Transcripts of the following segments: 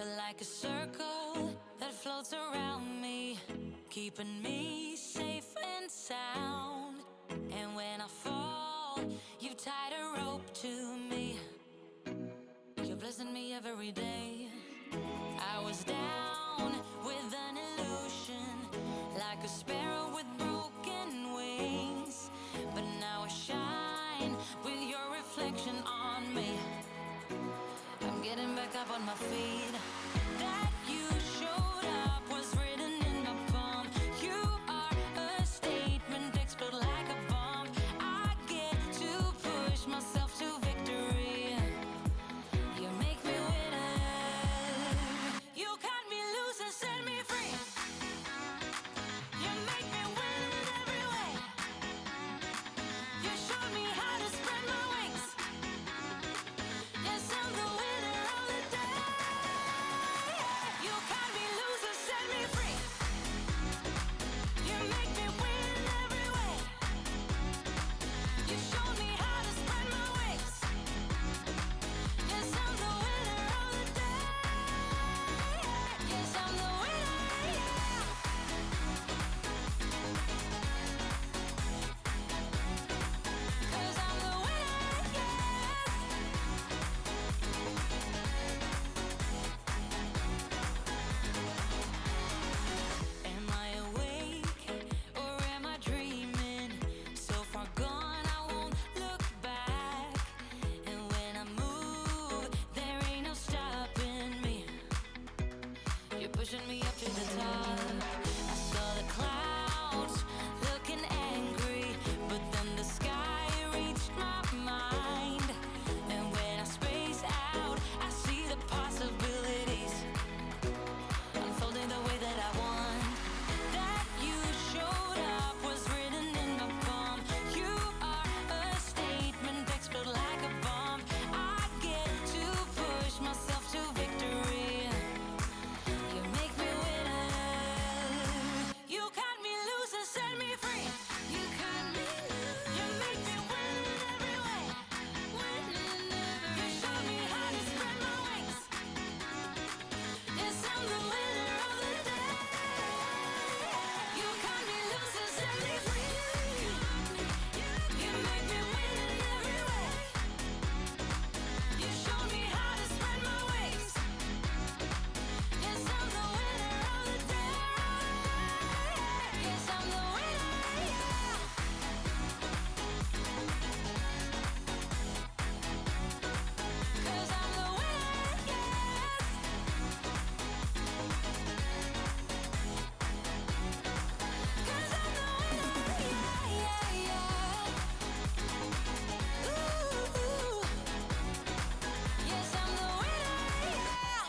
You're like a circle that floats around me, keeping me safe and sound. And when I fall, you tied a rope to me. You're blessing me every day. I was down with an illusion, like a sparrow with broken wings. But now I shine with your reflection on me. I'm getting back up on my feet. That you showed up was written in my palm. You are a statement, explode like a bomb. I get to push myself to victory. You make me winner. You cut me loose and set me free. You make me win in every way. You showed me how to spread my wings. Yes, I'm the winner of the day. You cut me loose and set me free. You make me win in every way. You showed me how to spread my wings. Yes, I'm the winner of the day. Yes, I'm the winner, yeah. 'Cause I'm the winner, yes. Am I awake or am I dreaming? So far gone, I won't look back. And when I move, there ain't no stopping me. You're pushing me up to the top. I saw the clouds looking angry, but then the sky reached my mind. And when I space out, I see the possibilities unfolding the way that I want. That you showed up was written in my palm. You are a statement, explode like a bomb. I get to push myself to victory. You make me winner. You cut me loose and set me free. You cut me loose. You make me win in every way. Win in every way. You show me how to spread my wings. Yes, I'm the winner of the day. You cut me loose and set me free. You make me win in every way. You show me how to spread my wings. Yes, I'm the winner of the day. Yes, I'm the winner, yeah. 'Cause I'm the winner, yes. 'Cause I'm the winner, yeah, yeah, yeah. Ooh, yes, I'm the winner, yeah.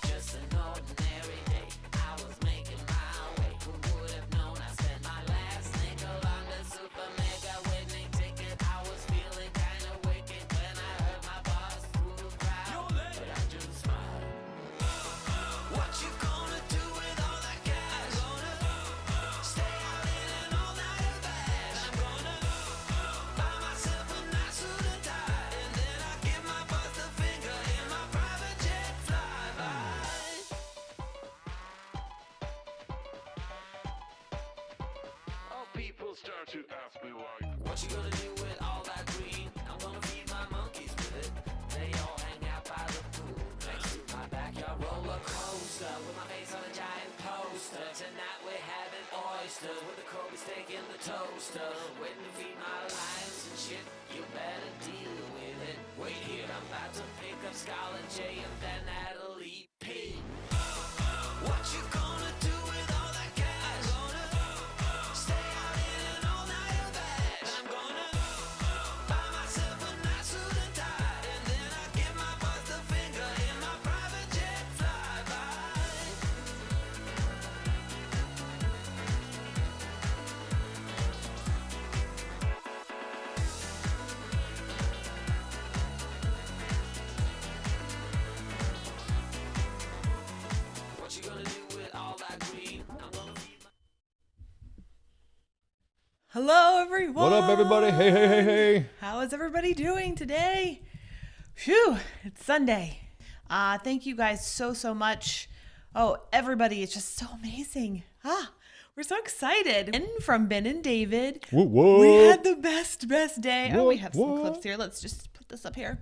Just an ordinary day, I was making my way. Who would have known I spent my last nickel on the super mega winning ticket? I was feeling kinda wicked when I heard my boss through the crowd, but I just smiled. What you gonna do with all that cash? Gonna stay out in an all-nighter bash. I'm gonna buy myself a nice suit and tie, and then I give my boss the finger in my private jet flyby. How people start to ask me like, What you gonna do with all that green? I'm gonna feed my monkeys with it. They all hang out by the pool next to my backyard roller coaster, with my face on a giant poster. Tonight we're having oysters with the Kobe steak in the toaster. Waiting to feed my lions and shit. You better deal with it. Wait here, I'm about to pick up Scarlett J and then Natalie P. What you gonna do with all that cash? Gonna stay out in an all-nighter bash. I'm gonna buy myself a nice suit and tie, and then I give my boss the finger in my private jet flyby. Hello, everyone. What up, everybody? Hey, hey, hey, hey. How is everybody doing today? Phew, it's Sunday. Thank you guys so much. Oh, everybody, it's just so amazing. We're so excited. And from Ben and David, we had the best day. We have some clips here. Let's just put this up here.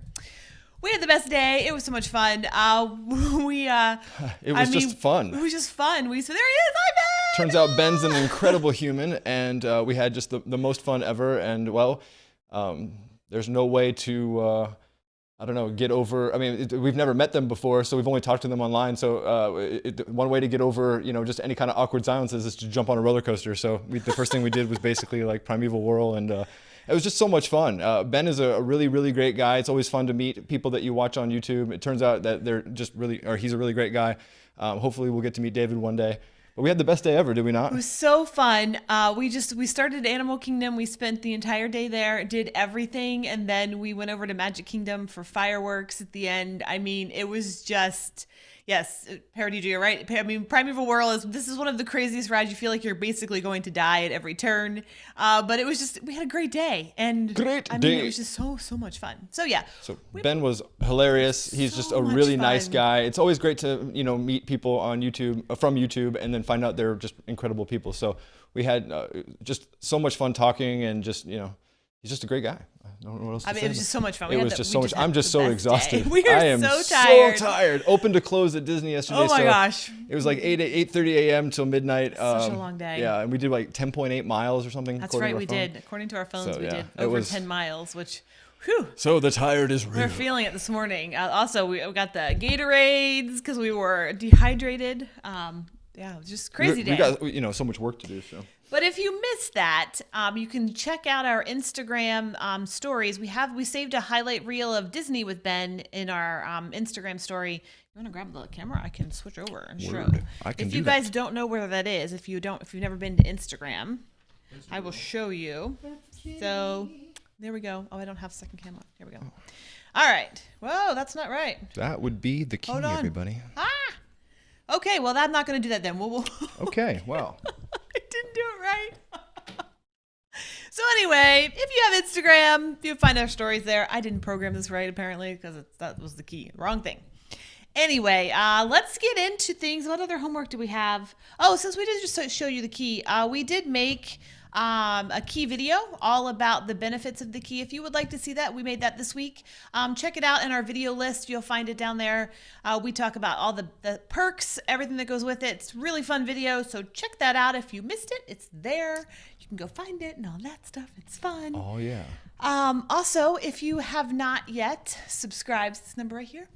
We had the best day. It was so much fun. It was just fun. It was just fun. So there he is. Hi, Ben. Turns out Ben's an incredible human, and we had just the most fun ever. And well, there's no way to, get over. I mean, we've never met them before, so we've only talked to them online. So one way to get over, just any kind of awkward silences is to jump on a roller coaster. So the first thing we did was basically like Primeval Whirl, and it was just so much fun. Ben is a really, really great guy. It's always fun to meet people that you watch on YouTube. It turns out that he's a really great guy. Hopefully we'll get to meet David one day. But we had the best day ever, did we not? It was so fun. We started Animal Kingdom. We spent the entire day there, did everything, and then we went over to Magic Kingdom for fireworks at the end. I mean, it was just, yes, Parody, you're right. I mean, Primeval Whirl this is one of the craziest rides. You feel like you're basically going to die at every turn. But it was just, we had a great day. And it was just so much fun. So yeah. So Ben was hilarious. He's just a really nice guy. It's always great to, meet people on YouTube, from YouTube, and then find out they're just incredible people. So we had just so much fun talking, and just, he's just a great guy. I don't know what else to say. It was just so much fun. It was just so much. I'm just so exhausted. I am so tired. So tired. Open to close at Disney yesterday. Oh my gosh. It was like 8:30 a.m. till midnight. Such a long day. Yeah, and we did like 10.8 miles or something. That's right, we did. According to our phones, we did over 10 miles, which, whew. So the tired is real. We're feeling it this morning. Also, we got the Gatorades because we were dehydrated. It was just crazy day. We got so much work to do. So. But if you missed that, you can check out our Instagram stories. We saved a highlight reel of Disney with Ben in our Instagram story. You want to grab the camera? I can switch over and show. If you guys don't know where that is, if you've never been to Instagram, I will show you. So there we go. Oh, I don't have a second camera. Here we go. All right. Whoa, that's not right. That would be the key, everybody. Okay, well, I'm not going to do that then. We'll Okay, well. I didn't do it right. So anyway, if you have Instagram, you'll find our stories there. I didn't program this right, apparently, because that was the key. Wrong thing. Anyway, let's get into things. What other homework do we have? Oh, since we did just show you the key, we did make a key video all about the benefits of the key. If you would like to see that, we made that this week. Check it out in our video list. You'll find it down there. We talk about all the perks, everything that goes with it. It's a really fun video, so check that out. If you missed it, it's there. You can go find it and all that stuff. It's fun. Oh, yeah. Also, if you have not yet subscribed to this number right here,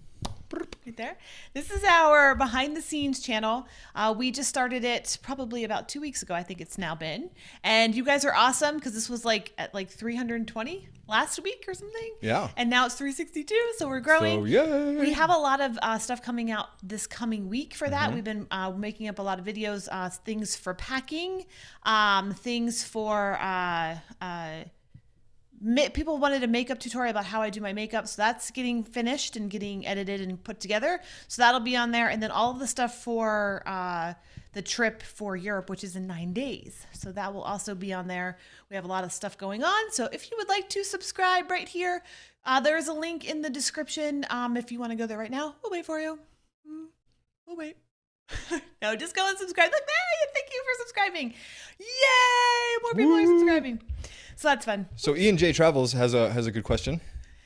right there. This is our behind the scenes channel. We just started it probably about 2 weeks ago. I think it's now been. And you guys are awesome because this was at 320 last week or something. Yeah. And now it's 362. So we're growing. So yay. We have a lot of stuff coming out this coming week for that. We've been making up a lot of videos, things for packing, things for people wanted a makeup tutorial about how I do my makeup, so that's getting finished and getting edited and put together, so that'll be on there. And then all of the stuff for the trip for Europe, which is in 9 days, so that will also be on there. We have a lot of stuff going on, so if you would like to subscribe right here, there is a link in the description. If you want to go there right now, we'll wait for you. We'll wait. No, just go and subscribe. Look there, thank you for subscribing. Yay, more people are subscribing. So that's fun. So Ian J Travels has a good question.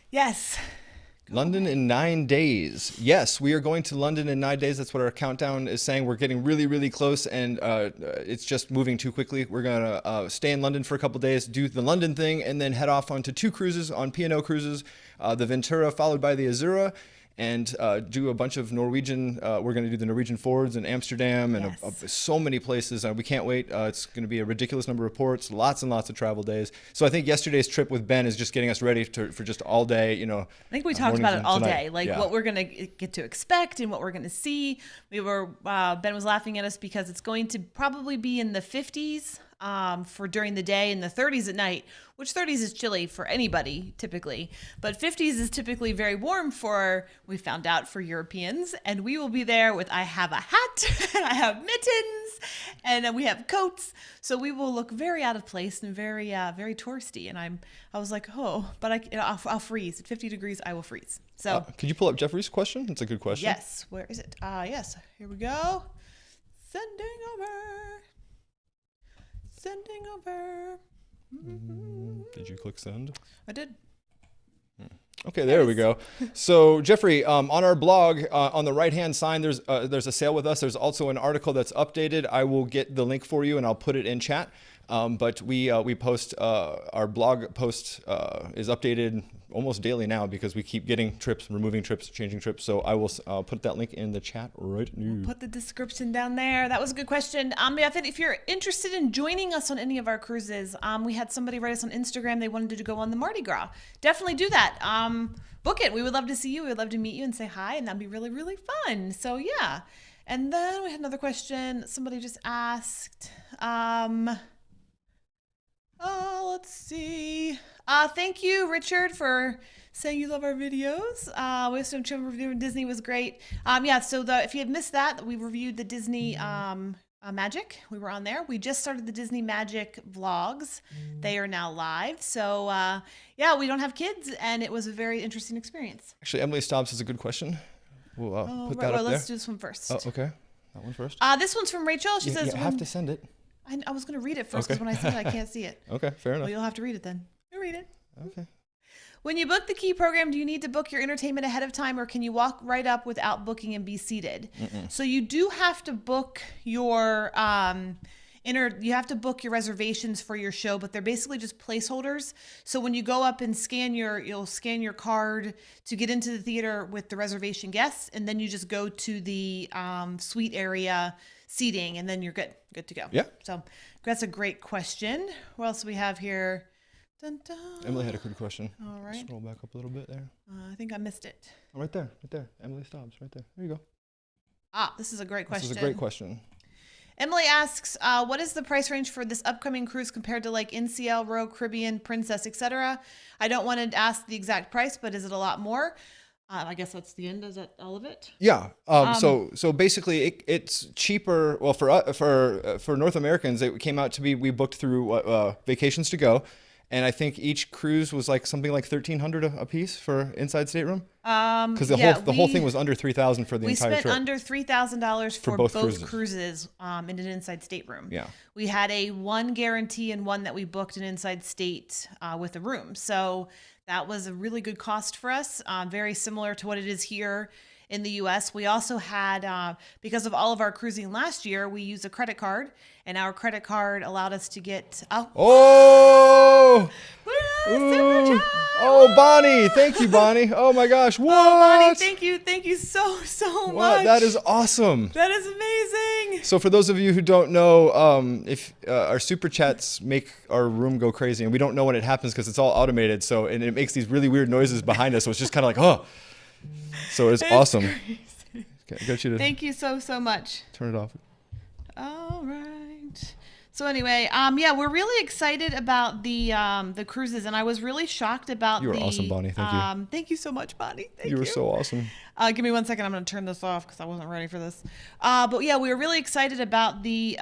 Yes. London in 9 days. Yes, we are going to London in 9 days. That's what our countdown is saying. We're getting really, really close, and it's just moving too quickly. We're going to stay in London for a couple days, do the London thing, and then head off onto 2 cruises on P&O Cruises, the Ventura followed by the Azura, and do a bunch of Norwegian. We're going to do the Norwegian Fords in Amsterdam and so many places. We can't wait. It's going to be a ridiculous number of ports, lots and lots of travel days. So I think yesterday's trip with Ben is just getting us ready for just all day. I think we talked about it all day, what we're going to get to expect and what we're going to see. Ben was laughing at us because it's going to probably be in the 50s for during the day and the 30s at night, which 30s is chilly for anybody typically, but 50s is typically very warm we found out, for Europeans. And we will be there with, I have a hat and I have mittens and then we have coats. So we will look very out of place and very, very touristy. And I was like, oh, but I'll freeze. At 50 degrees, I will freeze. So Could you pull up Jeffrey's question? That's a good question. yes, where is it? Yes, here we go. Sending over. Did you click send? I did. Okay, there we go. So Jeffrey, on our blog, on the right-hand side, there's a sale with us. There's also an article that's updated. I will get the link for you and I'll put it in chat. But we post, our blog post is updated almost daily now because we keep getting trips, removing trips, changing trips. So I will put that link in the chat right now. Put the description down there. That was a good question. If you're interested in joining us on any of our cruises, we had somebody write us on Instagram. They wanted to go on the Mardi Gras. Definitely do that. Book it. We would love to see you. We would love to meet you and say hi, and that'd be really, really fun. So yeah. And then we had another question. Somebody just asked, let's see. Thank you, Richard, for saying you love our videos. Wisdom Chum reviewing Disney was great. So if you had missed that, we reviewed the Disney Magic. We were on there. We just started the Disney Magic vlogs. They are now live. So we don't have kids, and it was a very interesting experience. Actually, Emily Stobbs has a good question. We'll put that up let's there. do this one first. Oh, okay. That one first. This one's from Rachel. She says, you have to send it. I was going to read it first because when I send it, I can't see it. Okay, fair enough. Well, you'll have to read it then. You read it. Okay. When you book the key program, do you need to book your entertainment ahead of time, or can you walk right up without booking and be seated? So you do have to book your you have to book your reservations for your show, but they're basically just placeholders. So when you go up and you'll scan your card to get into the theater with the reservation guests, and then you just go to the suite area seating, and then you're good to go. Yeah. So that's a great question. What else do we have here? Dun, dun. Emily had a good question. All right. Scroll back up a little bit there. I think I missed it. Oh, right there. Emily Stobbs, right there. There you go. This is a great question. This is a great question. Emily asks, what is the price range for this upcoming cruise compared to like NCL, Royal Caribbean, Princess, etc.? I don't want to ask the exact price, but is it a lot more? I guess that's the end. Is that all of it? Yeah. So basically, it's cheaper. Well, for North Americans, it came out to be, we booked through Vacations to Go, and I think each cruise was like something like $1,300 a piece for inside stateroom. Because the whole thing was under $3,000 for the entire trip. We spent under $3,000 for both cruises in an inside stateroom. Yeah. We had a one guarantee and one that we booked an inside state with a room. So that was a really good cost for us, very similar to what it is here in the U.S. We also had, because of all of our cruising last year, we used a credit card, and our credit card allowed us to get... Oh! Super Oh, Bonnie. Thank you, Bonnie. Oh, my gosh. What? Oh, Bonnie, thank you so much. That is awesome. That is amazing. So for those of you who don't know, if our super chats make our room go crazy, and we don't know when it happens because it's all automated, and it makes these really weird noises behind us, so it's just kind of like, oh. So it's awesome. Okay, I got you to thank you so much. Turn it off. All right. So anyway, we're really excited about the cruises, and I was really shocked about You were awesome, Bonnie. Thank you. Thank you so much, Bonnie. Thank you were so awesome. Give me 1 second. I'm going to turn this off because I wasn't ready for this. But yeah, we were really excited about the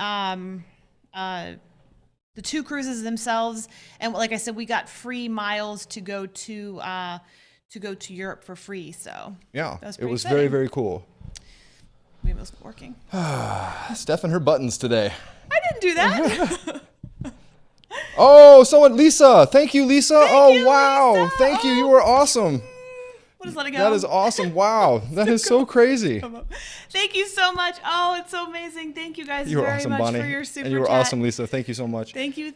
2 cruises themselves, and like I said, we got free miles to go to Europe for free. So yeah, it was exciting. very, very cool. Maybe it wasn't working. Steph and her buttons today. I didn't do that. Oh, Lisa. Thank you, Lisa. Thank you, wow. Lisa. Thank you. You were awesome. We'll just let it go. That is awesome. Wow. That is so crazy. Thank you so much. Oh, it's so amazing. Thank you guys You were very awesome, much Bonnie. for your super And you were chat. awesome, Lisa. Thank you so much. Thank you.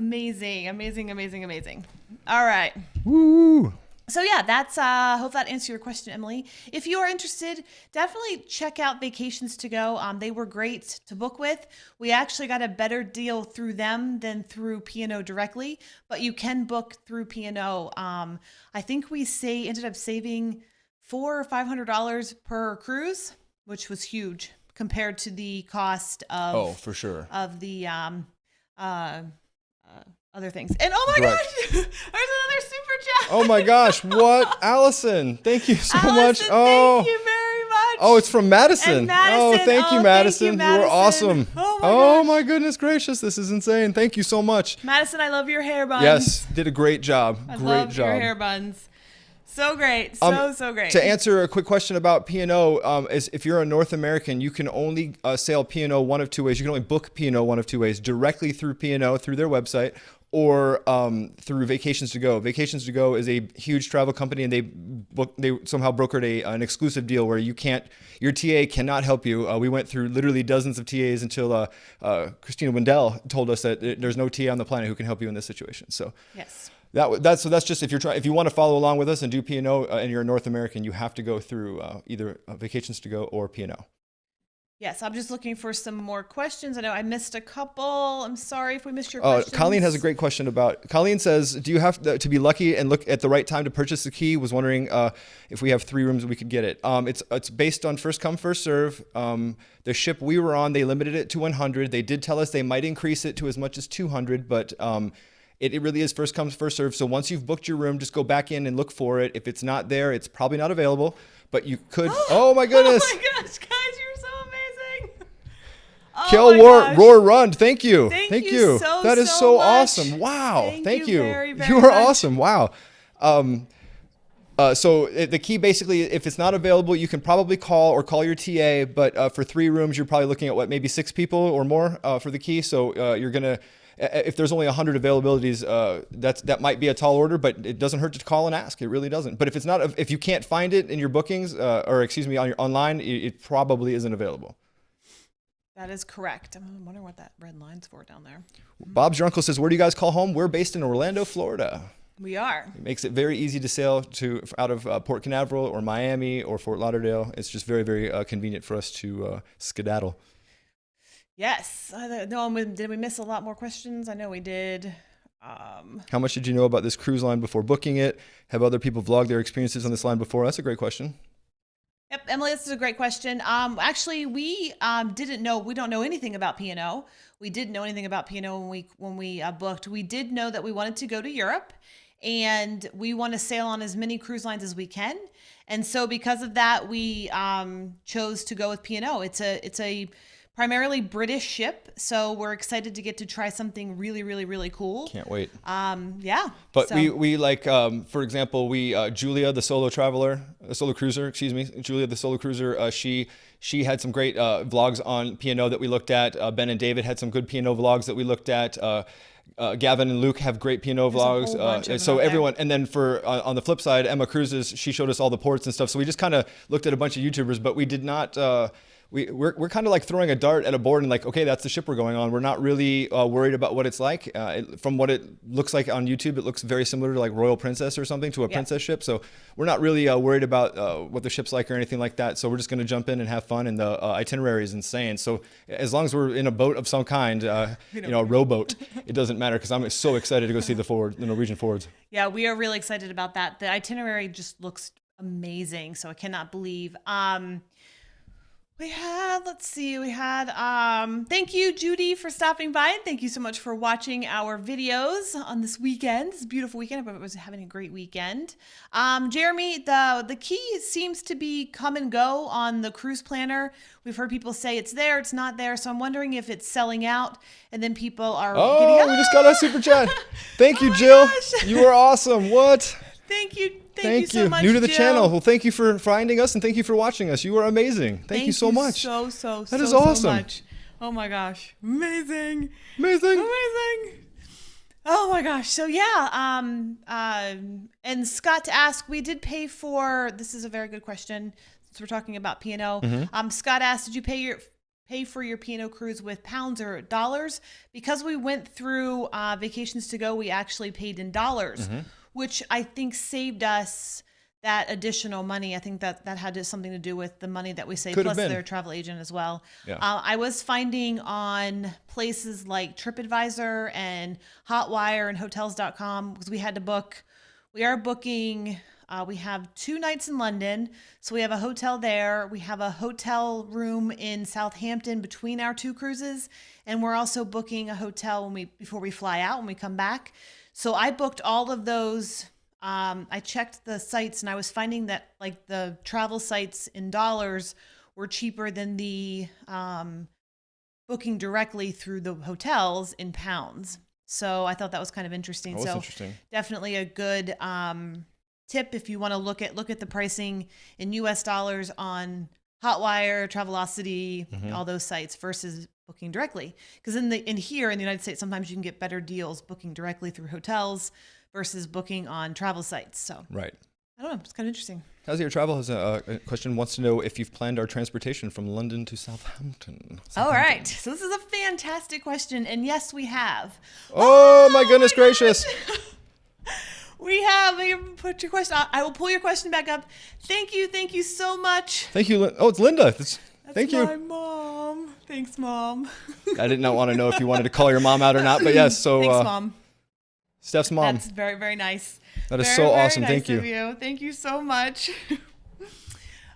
Amazing. All right. Woo. So yeah, that's hope that answered your question, Emily. If you are interested, definitely check out Vacations to Go. They were great to book with. We actually got a better deal through them than through P&O directly, but you can book through P&O. I think we ended up saving $400 or $500 per cruise, which was huge compared to the cost of Oh, for sure. of the other things. And oh my Correct. gosh, there's another super chat. Oh my gosh, what? Allison, thank you so much. Allison, Oh, thank you very much. oh, it's from Madison. And Madison. Oh, thank you, Madison. You were awesome. Oh my gosh. my goodness gracious, this is insane. Thank you so much. Madison, I love your hair buns. Yes, did a great job. I Great love job. your hair buns. So great. So great. To answer a quick question about P&O, is if you're a North American, you can only sail P&O one of two ways. You can only book P&O one of two ways: directly through P&O through their website, or through Vacations to Go. Vacations to Go is a huge travel company, and they somehow brokered an exclusive deal where your TA cannot help you. We went through literally dozens of TAs until Christina Wendell told us that there's no TA on the planet who can help you in this situation. So yes. That's just if you want to follow along with us and do P&O and you're a North American, you have to go through either Vacations to Go or P&O. Yes, I'm just looking for some more questions. I know I missed a couple. I'm sorry if we missed your questions. Colleen has a great question Colleen says, do you have to be lucky and look at the right time to purchase the key? Was wondering if we have 3 rooms, we could get it. It's based on first come, first serve. The ship we were on, they limited it to 100. They did tell us they might increase it to as much as 200, but it really is first come, first serve. So once you've booked your room, just go back in and look for it. If it's not there, it's probably not available, but you could. Oh my goodness. Oh my gosh, guys, you're so amazing. Kill, roar, run. Thank you. Thank you so, That is so so much. awesome. Wow. Thank you. Very, very You are much. awesome. Wow. The key basically, if it's not available, you can probably call your TA, but for 3 rooms, you're probably looking at maybe 6 people or more for the key. So you're going to, if there's only 100 availabilities, that might be a tall order, but it doesn't hurt to call and ask. It really doesn't. But if you can't find it in your bookings, on your online, it probably isn't available. That is correct. I'm wondering what that red line's for down there. Bob's your uncle says, where do you guys call home? We're based in Orlando, Florida. We are. It makes it very easy to sail out of Port Canaveral or Miami or Fort Lauderdale. It's just very, very convenient for us to skedaddle. Yes. Did we miss a lot more questions? I know we did. How much did you know about this cruise line before booking it? Have other people vlogged their experiences on this line before? That's a great question. Yep, Emily, this is a great question. Actually, we didn't know. We don't know anything about P&O. We didn't know anything about P&O when we booked. We did know that we wanted to go to Europe, and we want to sail on as many cruise lines as we can. And so, because of that, we chose to go with P&O. It's a primarily British ship, so we're excited to get to try something really, really, really cool. Can't wait. Yeah. But we like, for example, Julia, the solo cruiser, Julia, the solo cruiser, she had some great vlogs on P&O that we looked at. Ben and David had some good P&O vlogs that we looked at. Gavin and Luke have great P&O vlogs. So everyone, and then on the flip side, Emma Cruises, she showed us all the ports and stuff. So we just kind of looked at a bunch of YouTubers, but we did not, we're kind of like throwing a dart at a board and like, okay, that's the ship we're going on. We're not really worried about what it's like. From what it looks like on YouTube, it looks very similar to like Royal Princess or something, to a princess ship. So we're not really worried about what the ship's like or anything like that. So we're just going to jump in and have fun. And the itinerary is insane. So as long as we're in a boat of some kind, a rowboat, it doesn't matter, because I'm so excited to go see the Norwegian forwards. Yeah, we are really excited about that. The itinerary just looks amazing. So I cannot believe. Thank you, Judy, for stopping by, and thank you so much for watching our videos on this weekend, this beautiful weekend. I was having a great weekend. Jeremy, the key seems to be come and go on the cruise planner. We've heard people say it's there, it's not there, so I'm wondering if it's selling out, and then people are we just got a super chat. Thank you, Jill. Gosh. You are awesome. What? Thank you. Thank you so much, New to the Jill. channel. Well, thank you for finding us, and thank you for watching us. You are amazing. Thank you so much. So that is awesome. So much. Oh my gosh. Amazing. Amazing. Oh my gosh. So yeah, and Scott asked, we did pay for, this is a very good question since we're talking about P&O. Scott asked, did you pay for your P&O cruise with pounds or dollars? Because we went through Vacations to Go, we actually paid in dollars. Which I think saved us that additional money. I think that had something to do with the money that we saved, plus their travel agent as well. Yeah. I was finding on places like TripAdvisor and Hotwire and Hotels.com, because we had to book We are booking. We have 2 nights in London, so we have a hotel there. We have a hotel room in Southampton between our 2 cruises, and we're also booking a hotel before we fly out when we come back. So I booked all of those. I checked the sites, and I was finding that like the travel sites in dollars were cheaper than the booking directly through the hotels in pounds. So I thought that was kind of interesting. That was interesting. Definitely a good tip if you want to look at the pricing in US dollars on Hotwire, Travelocity, all those sites versus booking directly. Because in here in the United States, sometimes you can get better deals booking directly through hotels versus booking on travel sites. So Right. I don't know, it's kind of interesting. How's your travel? Has a question. Wants to know if you've planned our transportation from London to Southampton. All right, so this is a fantastic question, and yes, we have. Oh my goodness gracious! We have. Put your question. I will pull your question back up. Thank you so much. Thank you. Oh, it's Linda. Thank My you. mom. Thanks, Mom. I did not want to know if you wanted to call your mom out or not, but yes. So Thanks, Mom. Steph's mom. That's very, very nice. That is Very, so very awesome. nice Thank you. of you. Thank you so much.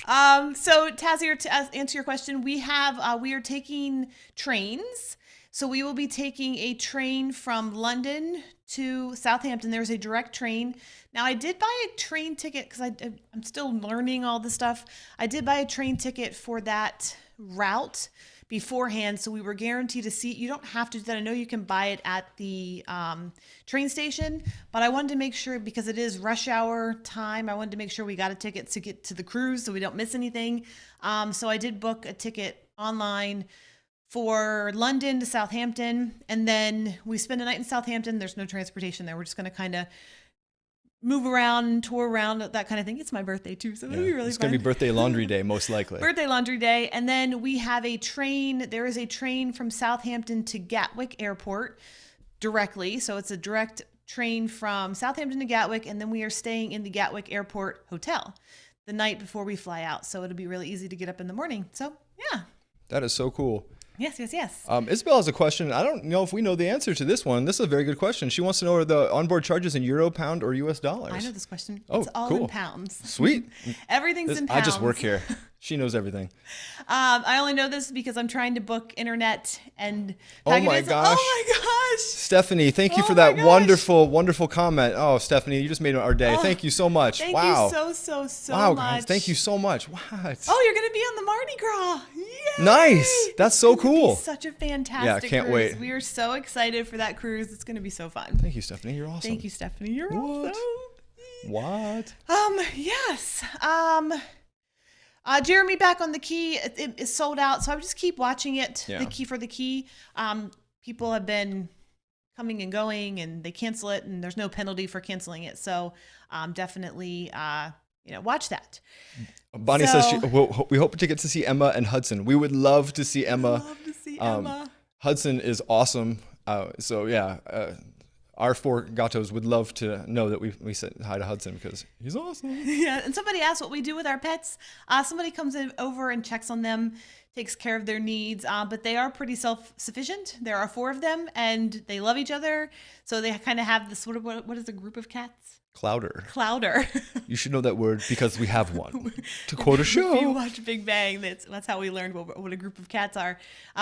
So Tazzy, to answer your question, we are taking trains. So we will be taking a train from London to Southampton. There's a direct train. Now I did buy a train ticket because I'm still learning all this stuff. I did buy a train ticket for that route beforehand, so we were guaranteed a seat. You don't have to do that. I know you can buy it at the train station, but I wanted to make sure, because it is rush hour time, I wanted to make sure we got a ticket to get to the cruise so we don't miss anything. So I did book a ticket online for London to Southampton, and then we spend a night in Southampton. There's no transportation there. We're just going to kind of move around, tour around, that kind of thing. It's my birthday too, so it'll be really It's fun. going to be birthday laundry day, most likely. Birthday laundry day. And then we have a train. There is a train from Southampton to Gatwick Airport directly. So it's a direct train from Southampton to Gatwick. And then we are staying in the Gatwick Airport Hotel the night before we fly out. So it'll be really easy to get up in the morning. So yeah. That is so cool. Yes. Isabel has a question. I don't know if we know the answer to this one. This is a very good question. She wants to know, are the onboard charges in euro, pound, or US dollars? I know this question. Oh, it's all cool. in pounds. Sweet. Everything's in pounds. I just work here. She knows everything. I only know this because I'm trying to book internet and Oh my packages. gosh. Oh my gosh. Stephanie, thank you Oh for my that gosh. wonderful, wonderful comment. Oh, Stephanie, you just made our day. Thank you so much. Thank wow. you so Wow, much. guys, thank you so much. What? Oh, you're going to be on the Mardi Gras. Yay! Nice. That's so It's gonna be cool. Such a fantastic can't cruise. wait. We are so excited for that cruise. It's going to be so fun. Thank you, Stephanie. You're awesome. Thank you, Stephanie. You're What? awesome. What? Yes. Jeremy back on the key. It is sold out, so I would just keep watching it. Yeah. The key for the key. People have been coming and going, and they cancel it, and there's no penalty for canceling it. So definitely, watch that. Bonnie says we hope to get to see Emma and Hudson. We would love to see Emma. Love to see Emma. Hudson is awesome. Our 4 gatos would love to know that we said hi to Hudson because he's awesome. Yeah, and somebody asked what we do with our pets. Somebody comes over and checks on them, takes care of their needs, but they are pretty self-sufficient. There are 4 of them, and they love each other. So they kind of have this, what is a group of cats? Clouder. You should know that word because we have one. To quote a If you show. watch Big Bang, that's how we learned what a group of cats are.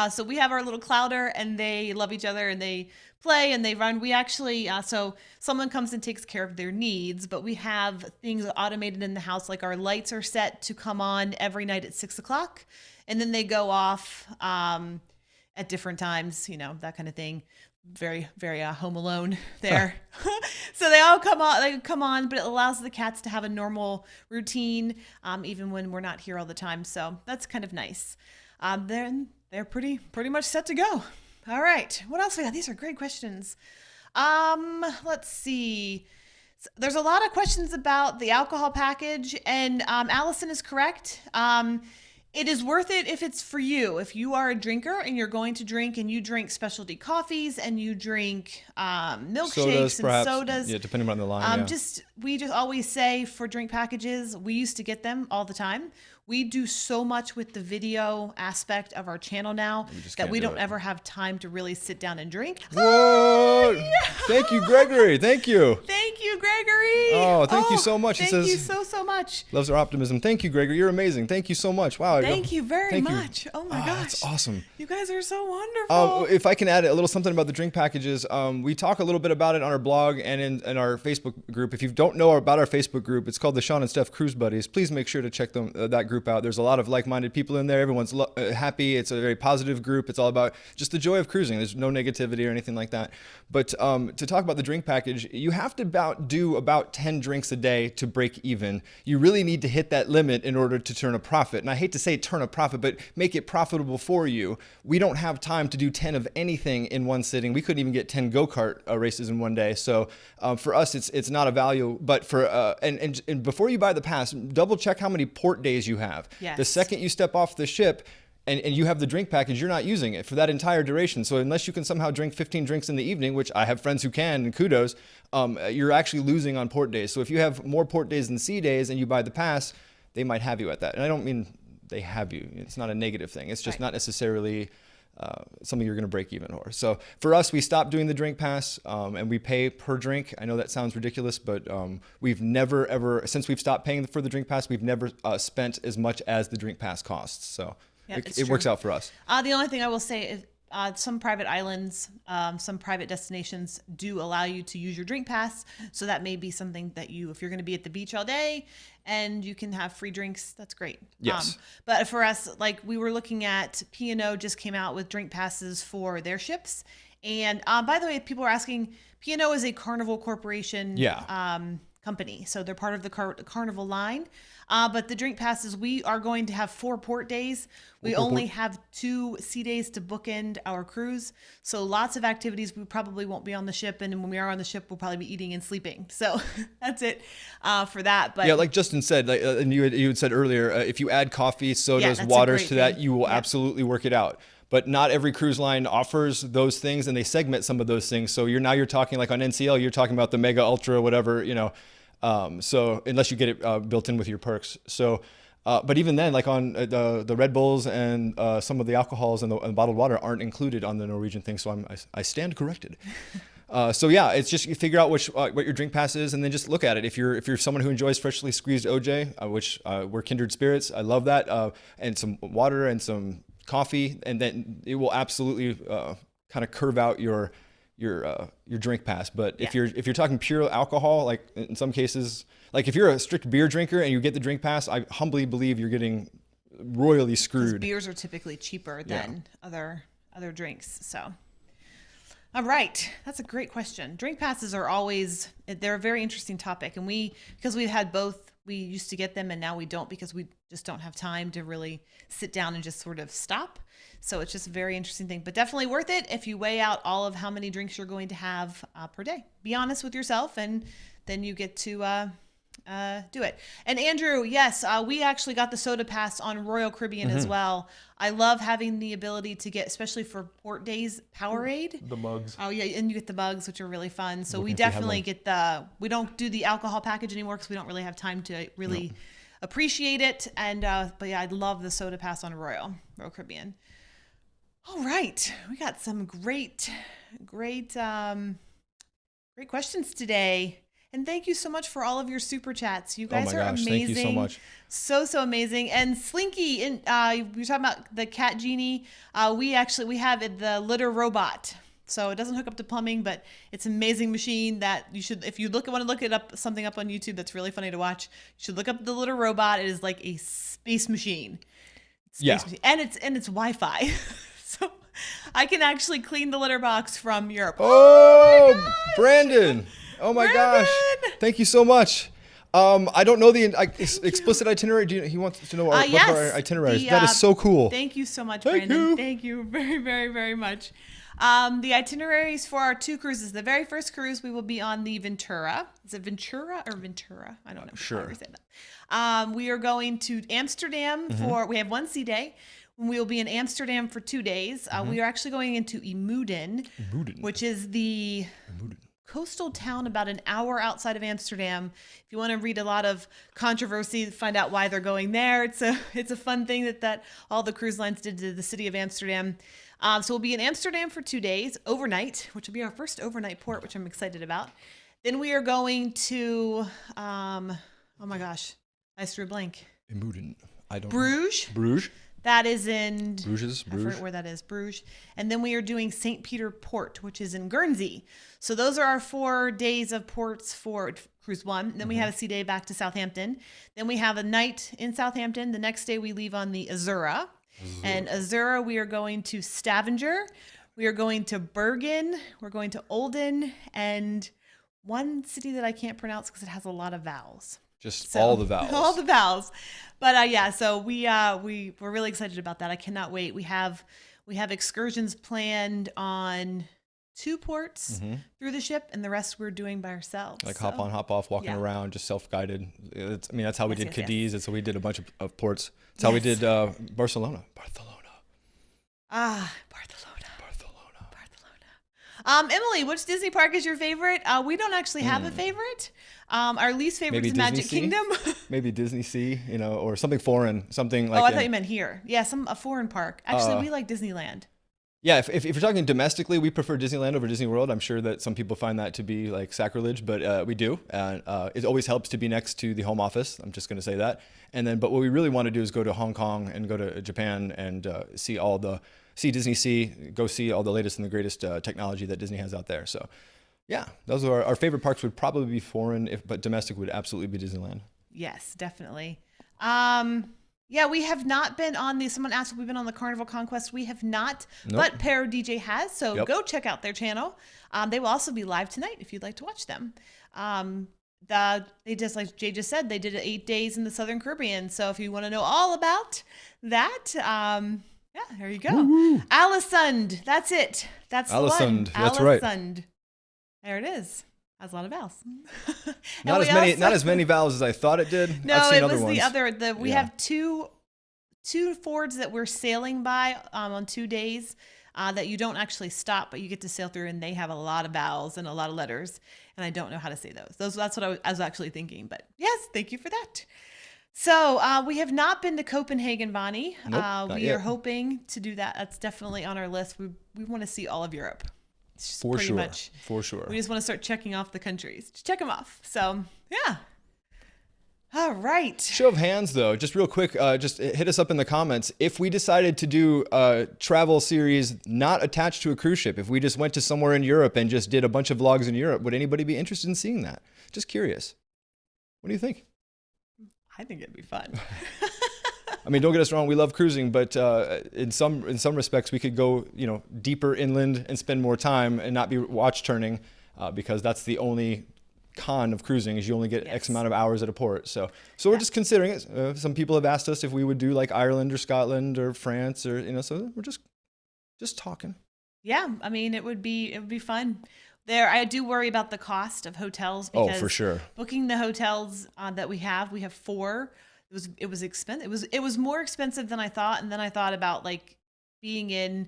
So we have our little Clouder, and they love each other, and they play and they run. We actually, so someone comes and takes care of their needs, but we have things automated in the house, like our lights are set to come on every night at 6:00, and then they go off at different times, that kind of thing. Very, very Home Alone there. So they all come on, but it allows the cats to have a normal routine, even when we're not here all the time. So that's kind of nice. They're pretty much set to go. All right. What else we got? These are great questions. Let's see. There's a lot of questions about the alcohol package, and Allison is correct. It is worth it if it's for you. If you are a drinker and you're going to drink, and you drink specialty coffees and you drink milkshakes and sodas. Yeah, depending on the line. We just always say for drink packages, we used to get them all the time. We do so much with the video aspect of our channel now that we don't ever have time to really sit down and drink. Whoa! Yeah. Thank you, Gregory. Thank you. Thank you, Gregory. Gregory. Oh, thank you so much. He Thank you says- so much. Loves our optimism. Thank you, Gregory. You're amazing. Thank you so much. Wow. Thank you very Thank you. much. Oh my gosh. That's awesome. You guys are so wonderful. If I can add a little something about the drink packages, we talk a little bit about it on our blog and in our Facebook group. If you don't know about our Facebook group, it's called the Sean and Steph Cruise Buddies. Please make sure to check that group out. There's a lot of like-minded people in there. Everyone's happy. It's a very positive group. It's all about just the joy of cruising. There's no negativity or anything like that. But to talk about the drink package, you have to do about 10 drinks a day to break even. You really need to hit that limit in order to turn a profit. And I hate to say turn a profit, but make it profitable for you. We don't have time to do 10 of anything in one sitting. We couldn't even get 10 go-kart races in one day. So for us, it's not a value. But for and before you buy the pass, double check how many port days you have. Yes. The second you step off the ship, and you have the drink package, you're not using it for that entire duration. So unless you can somehow drink 15 drinks in the evening, which I have friends who can, and kudos, you're actually losing on port days. So if you have more port days than sea days and you buy the pass, they might have you at that. And I don't mean they have you. It's not a negative thing. It's just not necessarily something you're going to break even for. So for us, we stopped doing the drink pass and we pay per drink. I know that sounds ridiculous, but we've never, ever, since we've stopped paying for the drink pass, we've never spent as much as the drink pass costs. So it works out for us. The only thing I will say is some private islands, some private destinations do allow you to use your drink pass. So that may be something that if you're going to be at the beach all day and you can have free drinks, that's great. Yes. But for us, like we were looking at P&O just came out with drink passes for their ships. And by the way, people are asking, P&O is a Carnival Corporation company. So they're part of the Carnival line. But the drink passes, we are going to have 4 port days. We only have 2 sea days to bookend our cruise. So lots of activities. We probably won't be on the ship. And when we are on the ship, we'll probably be eating and sleeping. So that's it for that. But yeah, like Justin said, and you had said earlier, if you add coffee, sodas, waters to that, you will absolutely work it out. But not every cruise line offers those things, and they segment some of those things. So you're talking like on NCL, you're talking about the Mega Ultra, whatever, so unless you get it built in with your perks. So, but even then, like on the Red Bulls and some of the alcohols and the bottled water aren't included on the Norwegian thing. So I stand corrected. So yeah, it's just you figure out what your drink pass is, and then just look at it. If you're someone who enjoys freshly squeezed OJ, which we're kindred spirits, I love that, and some water and some coffee, and then it will absolutely kind of curve out your drink pass. But if you're talking pure alcohol, like in some cases, like if you're a strict beer drinker and you get the drink pass, I humbly believe you're getting royally screwed. Beers are typically cheaper than other drinks. So, all right, that's a great question. Drink passes are they're a very interesting topic, and because we've had both, we used to get them and now we don't because we just don't have time to really sit down and just sort of stop. So it's just a very interesting thing, but definitely worth it if you weigh out all of how many drinks you're going to have per day. Be honest with yourself, and then you get to do it. And Andrew, yes, we actually got the soda pass on Royal Caribbean as well. I love having the ability to get, especially for port days, Powerade. The mugs. Oh yeah, and you get the mugs, which are really fun. So we definitely get we don't do the alcohol package anymore because we don't really have time to really appreciate it. And but yeah, I love the soda pass on Royal Caribbean. All right, we got some great questions today. And thank you so much for all of your super chats. You guys are amazing. Thank you so much. So amazing. And Slinky, we were talking about the cat genie. We have the litter robot. So it doesn't hook up to plumbing, but it's an amazing machine that you should, if you want to look it up, something up on YouTube that's really funny to watch, you should look up the litter robot. It is like a space machine. Machine. And it's Wi-Fi. So I can actually clean the litter box from Europe. Oh Brandon. Oh my gosh! Thank you so much. I don't know the explicit itinerary. He wants to know what our itinerary is. That is so cool. Thank you so much, Brandon. Thank you very, very, very much. The itineraries for our 2 cruises. The very first cruise, we will be on the Ventura. Is it Ventura or Ventura? I don't know. Sure. How to say that. We are going to Amsterdam we have 1 sea day. We will be in Amsterdam for 2 days. We are actually going into Imuden, which is the coastal town about an hour outside of Amsterdam. If you want to read a lot of controversy, find out why they're going there. It's a fun thing that all the cruise lines did to the city of Amsterdam. So we'll be in Amsterdam for 2 days, overnight, which will be our first overnight port, which I'm excited about. Then we are going to, oh my gosh, I just drew a blank. Imudent. I don't. Bruges. Bruges. That is in Bruges. I forget where that is. Bruges. And then we are doing St. Peter Port, which is in Guernsey. So those are our 4 days of ports for cruise 1. Then we have a sea day back to Southampton. Then we have a night in Southampton. The next day we leave on the Azura. And Azura, we are going to Stavanger. We are going to Bergen. We're going to Olden. And one city that I can't pronounce because it has a lot of vowels. Just all the vowels. All the vowels. But yeah, so we're really excited about that. I cannot wait. We have excursions planned on 2 ports through the ship, and the rest we're doing by ourselves. Like hop on, hop off, walking around, just self-guided. That's how we did Cadiz. That's how we did a bunch of ports. That's how we did Barcelona. Emily, which Disney park is your favorite? We don't actually have a favorite. Our least favorite is Magic Kingdom. Maybe Disney Sea, or something foreign, something like. Oh, I thought you meant here. Yeah, a foreign park. Actually, we like Disneyland. Yeah, if you're talking domestically, we prefer Disneyland over Disney World. I'm sure that some people find that to be like sacrilege, but we do. And it always helps to be next to the home office. I'm just going to say that. But what we really want to do is go to Hong Kong and go to Japan and see Disney Sea, go see all the latest and the greatest technology that Disney has out there. So, yeah, those are our favorite parks. Would probably be foreign, but domestic would absolutely be Disneyland. Yes, definitely. Yeah, we have not been on someone asked if we've been on the Carnival Conquest. We have not, but Pero DJ has. So go check out their channel. They will also be live tonight if you'd like to watch them. They just, like Jay just said, they did 8 days in the Southern Caribbean. So if you want to know all about that, yeah, there you go. Alisund. That's it. That's Alisund. the one. That's right. Alisund. There it is. Has a lot of vowels. Not as many vowels as I thought it did. No, I've seen it other was ones. the other. We have two fords that we're sailing by on 2 days that you don't actually stop, but you get to sail through, and they have a lot of vowels and a lot of letters, and I don't know how to say those. That's what I was actually thinking. But yes, thank you for that. So we have not been to Copenhagen, Bonnie. Nope, we are hoping to do that. That's definitely on our list. We want to see all of Europe. For sure. We just want to start checking off the countries. Just check them off. So, yeah. All right. Show of hands, though, just real quick, just hit us up in the comments. If we decided to do a travel series not attached to a cruise ship, if we just went to somewhere in Europe and just did a bunch of vlogs in Europe, would anybody be interested in seeing that? Just curious. What do you think? I think it'd be fun. I mean, don't get us wrong, we love cruising, but in some respects, we could go, deeper inland and spend more time and not be watch turning, because that's the only con of cruising is you only get X amount of hours at a port. So we're just considering it. Some people have asked us if we would do like Ireland or Scotland or France or so we're just talking. Yeah, I mean, it would be fun. I do worry about the cost of hotels because for sure. Booking the hotels that we have 4. It was expensive. It was more expensive than I thought, and then I thought about like being in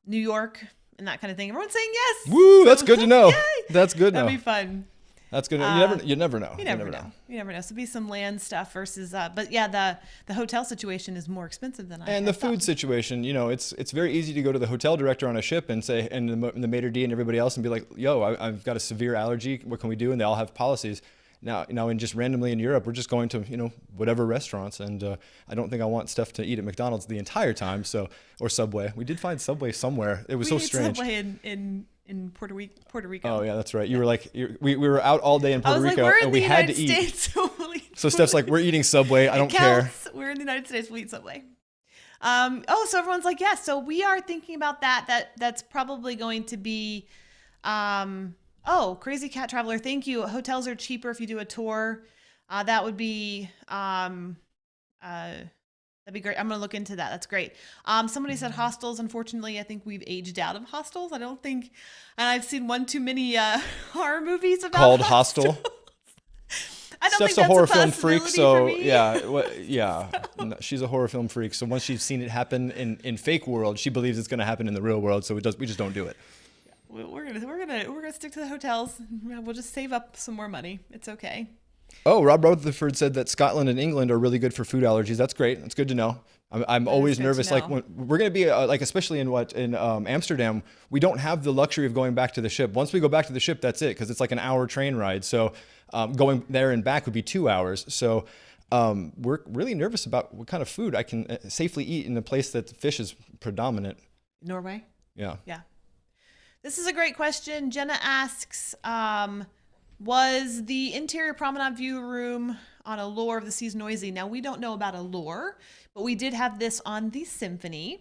New York and that kind of thing. Everyone's saying yes. Woo! That's good to know. Yay! That's good to know. That'd be fun. That's good. You never know. You never know. So be some land stuff versus, but yeah, the hotel situation is more expensive than I. And the food situation, it's very easy to go to the hotel director on a ship and say, and the maitre d' and everybody else, and be like, "Yo, I've got a severe allergy. What can we do?" And they all have policies. Now, and just randomly in Europe, we're just going to, whatever restaurants. And I don't think I want Steph to eat at McDonald's the entire time. Or Subway. We did find Subway somewhere. It was so strange. Subway in Puerto Rico. Oh, yeah, that's right. You were like, we were out all day in Puerto Rico, we're in and we the had United to eat. States, So Steph's like, we're eating Subway. I don't care. We're in the United States. We'll eat Subway. So everyone's like, yes. So we are thinking about that. That's probably going to be, Crazy Cat Traveler. Thank you. Hotels are cheaper if you do a tour. That would be, that'd be great. I'm going to look into that. That's great. Somebody said hostels. Unfortunately, I think we've aged out of hostels. I don't think, and I've seen one too many horror movies about called hostels. Hostel. I don't Steph's think a horror that's film freak, so for me. yeah, she's a horror film freak. So once she's seen it happen in fake world, she believes it's going to happen in the real world. So we just don't do it. We're gonna stick to the hotels. We'll just save up some more money. It's okay. Oh, Rob Rutherford said that Scotland and England are really good for food allergies. That's great. That's good to know. I'm always good to nervous. Like know. when we're going to be like, especially in Amsterdam, we don't have the luxury of going back to the ship. Once we go back to the ship, that's it. Cause it's like an hour train ride. So going there and back would be 2 hours. So we're really nervous about what kind of food I can safely eat in a place that fish is predominant. Norway? Yeah. Yeah. This is a great question. Jenna asks, was the interior promenade view room on Allure of the Seas noisy? Now, we don't know about Allure, but we did have this on the Symphony,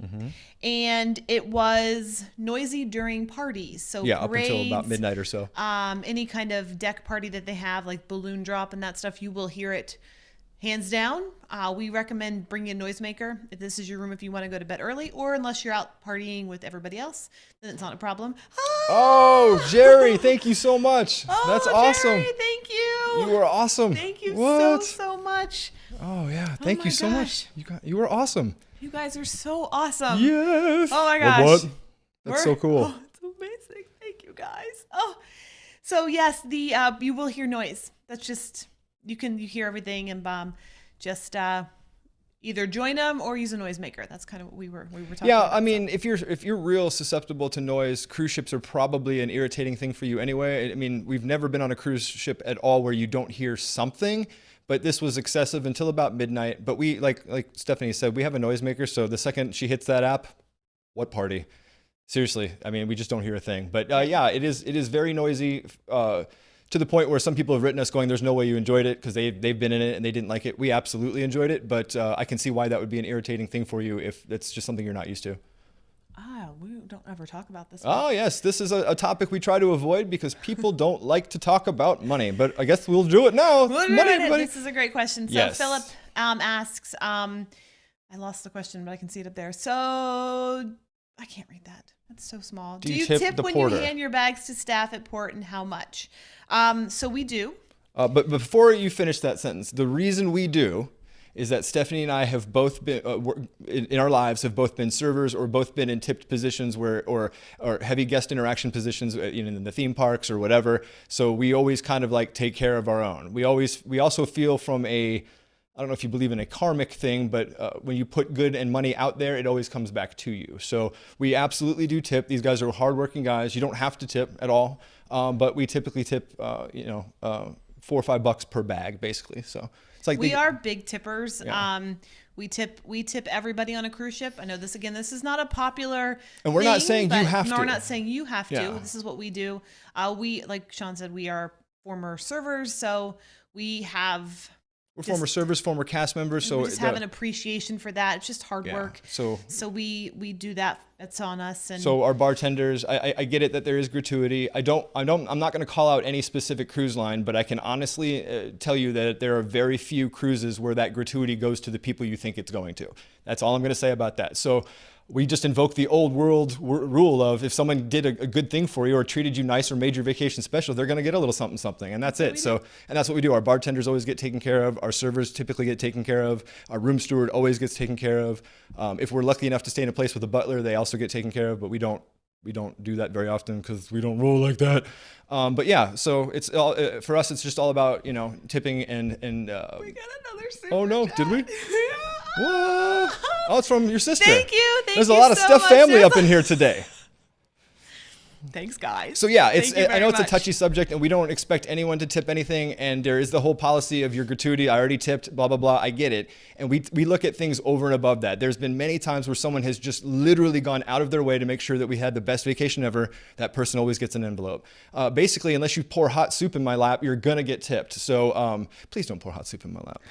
and it was noisy during parties. So Yeah, up until parades, about midnight or so. any kind of deck party that they have, like balloon drop and that stuff, you will hear it hands down. We recommend bringing a noisemaker if this is your room, if you want to go to bed early, or unless you're out partying with everybody else, then it's not a problem. Oh, Jerry, thank you so much. Oh, That's awesome. Jerry, thank you. You were awesome. Thank you What? so much. Oh yeah, thank my you so gosh. much. You were awesome. You guys are so awesome. Yes. Oh my Well, gosh. what? That's so We're- cool. Oh, it's amazing. Thank you guys. Oh, so yes, the you will hear noise. That's just you hear everything, and just either join them or use a noisemaker. That's kind of what we were talking Yeah, about. I mean, if you're real susceptible to noise, cruise ships are probably an irritating thing for you anyway. I mean, we've never been on a cruise ship at all where you don't hear something, but this was excessive until about midnight. But we, like Stephanie said, we have a noisemaker, so the second she hits that app, what party? Seriously, I mean, we just don't hear a thing. But yeah, it is very noisy. To the point where some people have written us going, there's no way you enjoyed it because they've been in it and they didn't like it. We absolutely enjoyed it, but I can see why that would be an irritating thing for you if it's just something you're not used to. We don't ever talk about this. Oh yes, this is a topic we try to avoid because people don't like to talk about money, but I guess we'll do it now. We'll Money, do it. everybody. This is a great question. So Yes. Philip asks, I lost the question, but I can see it up there. So I can't read that. That's so small. Do you tip the when porter? you hand your bags to staff at port, and how much? So we do. But before you finish that sentence, the reason we do is that Stephanie and I have both been in our lives have both been servers or both been in tipped positions or heavy guest interaction positions, in the theme parks or whatever. So we always kind of like take care of our own. We also feel from I don't know if you believe in a karmic thing, but when you put good and money out there, it always comes back to you. So we absolutely do tip. These guys are hardworking guys. You don't have to tip at all, but we typically tip, $4 or $5 per bag, basically. So it's like We are big tippers. Yeah. We tip everybody on a cruise ship. I know this is not a popular And we're not thing, saying you but- have no, to. we're not saying you have to. Yeah. This is what we do. We, like Sean said, we are former servers, so we have We're former servers, former cast members. So we just have an appreciation for that. It's just hard work. So we do that. That's on us. And our bartenders, I get it that there is gratuity. I'm not going to call out any specific cruise line, but I can honestly tell you that there are very few cruises where that gratuity goes to the people you think it's going to. That's all I'm going to say about that. So we just invoke the old world rule of if someone did a good thing for you or treated you nice or made your vacation special, they're going to get a little something, and that's it. So, and that's what we do. Our bartenders always get taken care of. Our servers typically get taken care of. Our room steward always gets taken care of. If we're lucky enough to stay in a place with a butler, they also get taken care of, but we don't do that very often because we don't roll like that. But yeah, so it's all, for us, it's just all about, tipping and we got another super oh no, chat. did we? Whoa. Oh, it's from your sister. Thank you. There's a lot of so Stef much. family up in here today. Thanks, guys. So yeah, Thank you I know very it's a much. touchy subject, and we don't expect anyone to tip anything. And there is the whole policy of your gratuity. I already tipped, blah blah blah. I get it, and we look at things over and above that. There's been many times where someone has just literally gone out of their way to make sure that we had the best vacation ever. That person always gets an envelope. Basically, unless you pour hot soup in my lap, you're gonna get tipped. So please don't pour hot soup in my lap.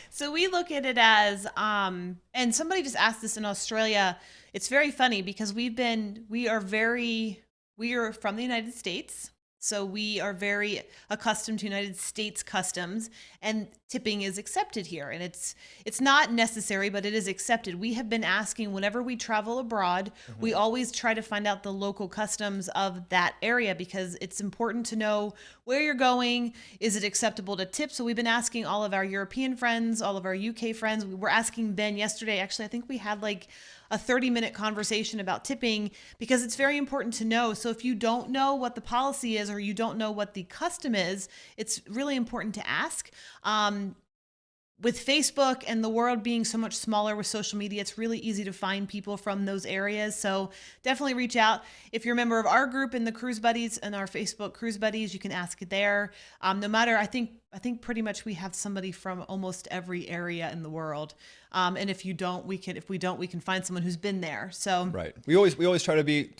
So we look at it as, and somebody just asked this in Australia. It's very funny because we are from the United States. So we are very accustomed to United States customs, and tipping is accepted here. And it's not necessary, but it is accepted. We have been asking whenever we travel abroad, we always try to find out the local customs of that area because it's important to know where you're going. Is it acceptable to tip? So we've been asking all of our European friends, all of our UK friends. We were asking Ben yesterday. Actually, I think we had like a 30-minute conversation about tipping because it's very important to know. So if you don't know what the policy is or you don't know what the custom is, it's really important to ask. with Facebook and the world being so much smaller with social media, it's really easy to find people from those areas. So definitely reach out. If you're a member of our group in the Cruise Buddies and our Facebook Cruise Buddies, you can ask it there. No matter, I think pretty much we have somebody from almost every area in the world. And if we don't, we can find someone who's been there. So right. We always try to be,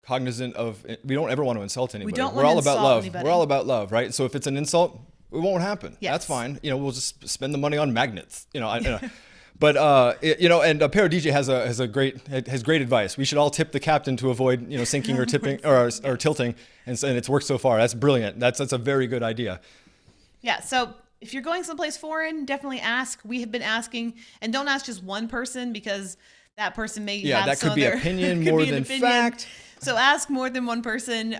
cognizant of. We don't ever want to insult anybody. don't We're want all to about insult love. anybody. We're all about love, right? So if it's an insult, it won't happen. Yes. That's fine. We'll just spend the money on magnets. But and Para DJ has great advice. We should all tip the captain to avoid sinking or tipping or tilting, and it's worked so far. That's brilliant. That's a very good idea. Yeah. So if you're going someplace foreign, definitely ask. We have been asking, and don't ask just one person because that person may have that could be opinion more than fact. So ask more than one person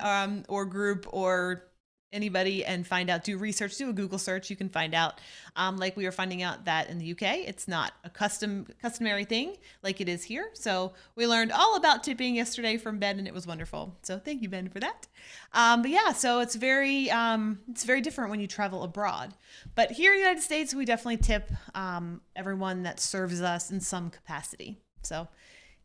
or group or anybody and find out. Do research. Do a Google search. You can find out. Like we were finding out that in the UK, it's not a customary thing like it is here. So we learned all about tipping yesterday from Ben, and it was wonderful. So thank you, Ben, for that. But yeah, so it's very different when you travel abroad. But here in the United States, we definitely tip everyone that serves us in some capacity. So.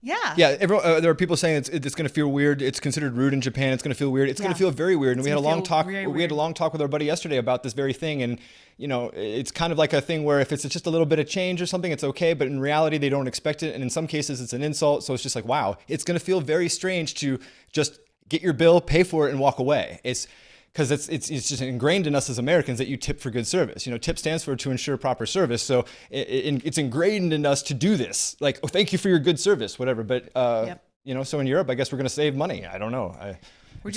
Yeah. Yeah. There are people saying it's going to feel weird. It's considered rude in Japan. It's going to feel weird. It's going to feel very weird. And we had a long talk. We had a long talk with our buddy yesterday about this very thing. And it's kind of like a thing where if it's just a little bit of change or something, it's okay. But in reality, they don't expect it. And in some cases, it's an insult. So it's just like, wow, it's going to feel very strange to just get your bill, pay for it, and walk away. Because it's just ingrained in us as Americans that you tip for good service. Tip stands for to ensure proper service. So it's ingrained in us to do this. Like, oh, thank you for your good service, whatever. But so in Europe, I guess we're gonna save money. I don't know. We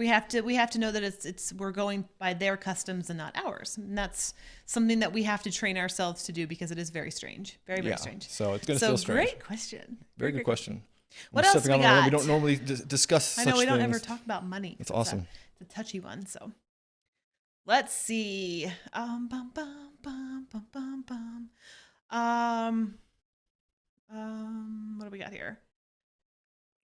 have to know that we're going by their customs and not ours. And that's something that we have to train ourselves to do because it is very strange, very very strange. So it's gonna feel strange. Great question. Very good question. What else we got? We don't normally discuss. I know we don't things. ever talk about money. That's awesome. It's a touchy one. So let's see. What do we got here?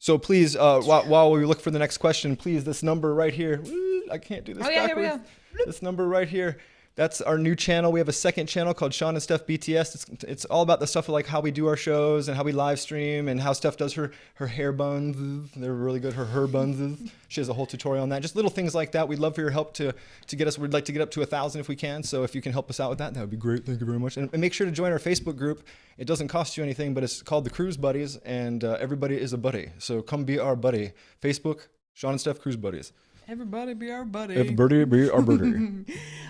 So please, while we look for the next question, please, this number right here. I can't do this backwards. Here we go. This number right here. That's our new channel. We have a second channel called Sean and Stef BTS. It's all about the stuff of like how we do our shows and how we live stream and how Steph does her hair buns. They're really good. Her buns. She has a whole tutorial on that. Just little things like that. We'd love for your help to get us. We'd like to get up to 1,000 if we can. So if you can help us out with that would be great. Thank you very much. And make sure to join our Facebook group. It doesn't cost you anything, but it's called the Cruise Buddies, and everybody is a buddy. So come be our buddy. Facebook, Sean and Steph Cruise Buddies. Everybody be our buddy. Everybody be our buddy.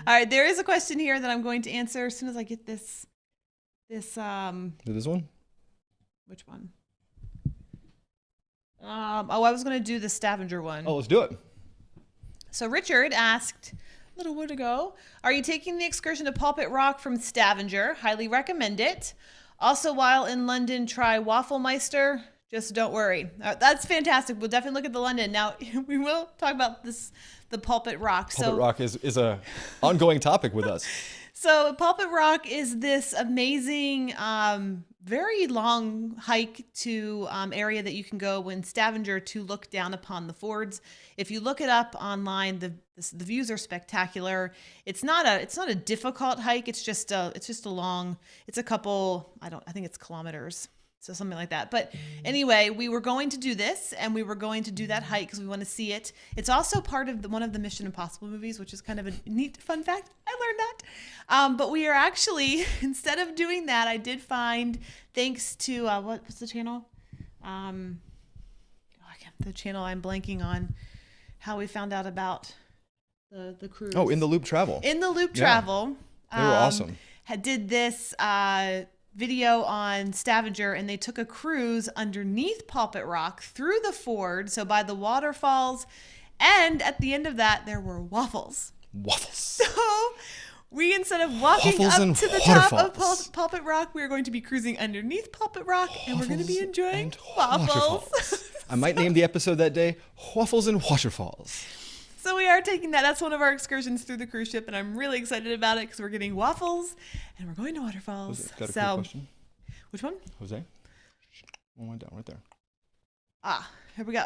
All right, there is a question here that I'm going to answer as soon as I get this. This one? Which one? I was going to do the Stavanger one. Oh, let's do it. So Richard asked a little while ago, are you taking the excursion to Pulpit Rock from Stavanger? Highly recommend it. Also, while in London, try Wafflemeister. Just don't worry. That's fantastic. We'll definitely look at the London. Now, we will talk about the Pulpit Rock. Pulpit Rock is a ongoing topic with us. So Pulpit Rock is this amazing, very long hike to area that you can go in Stavanger to look down upon the fords. If you look it up online, the views are spectacular. It's not a difficult hike. It's just a long. It's a couple. I think it's kilometers. So something like that. But anyway, we were going to do this and we were going to do that hike because we want to see it. It's also part of one of the Mission Impossible movies, which is kind of a neat fun fact. I learned that. But we are actually, instead of doing that, I did find, thanks to, what's the channel? The channel I'm blanking on, how we found out about the cruise. Oh, In the Loop Travel. In the Loop Travel. They were awesome. Did this video on Stavanger, and they took a cruise underneath Pulpit Rock through the ford, so by the waterfalls, and at the end of that there were waffles. So we, instead of walking up to the top of Pulpit Rock, we're going to be cruising underneath Pulpit Rock, and we're going to be enjoying waffles. I might name the episode that day Waffles and Waterfalls. So we are taking that. That's one of our excursions through the cruise ship, and I'm really excited about it because we're getting waffles and we're going to waterfalls. Got a quick question. Which one? Jose? One went down right there. Here we go.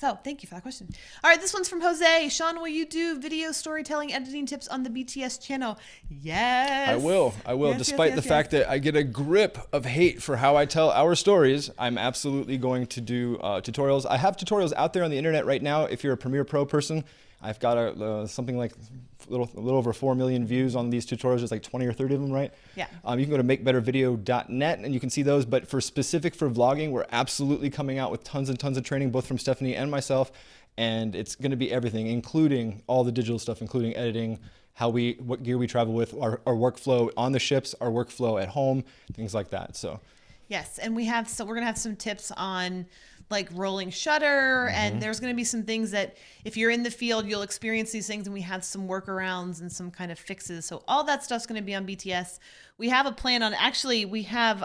So thank you for that question. All right, this one's from Jose. Sean, will you do video storytelling editing tips on the BTS channel? Yes. I will. Yes, Despite the fact that I get a grip of hate for how I tell our stories, I'm absolutely going to do tutorials. I have tutorials out there on the internet right now. If you're a Premiere Pro person, I've got something like a little over 4 million views on these tutorials. There's like 20 or 30 of them, right? Yeah. You can go to makebettervideo.net and you can see those. But for vlogging, we're absolutely coming out with tons and tons of training, both from Stephanie and myself. And it's going to be everything, including all the digital stuff, including editing, what gear we travel with, our workflow on the ships, our workflow at home, things like that. So. Yes, and we're gonna have some tips on like rolling shutter, and there's gonna be some things that if you're in the field, you'll experience these things, and we have some workarounds and some kind of fixes. So all that stuff's gonna be on BTS. We have a plan on. Actually, I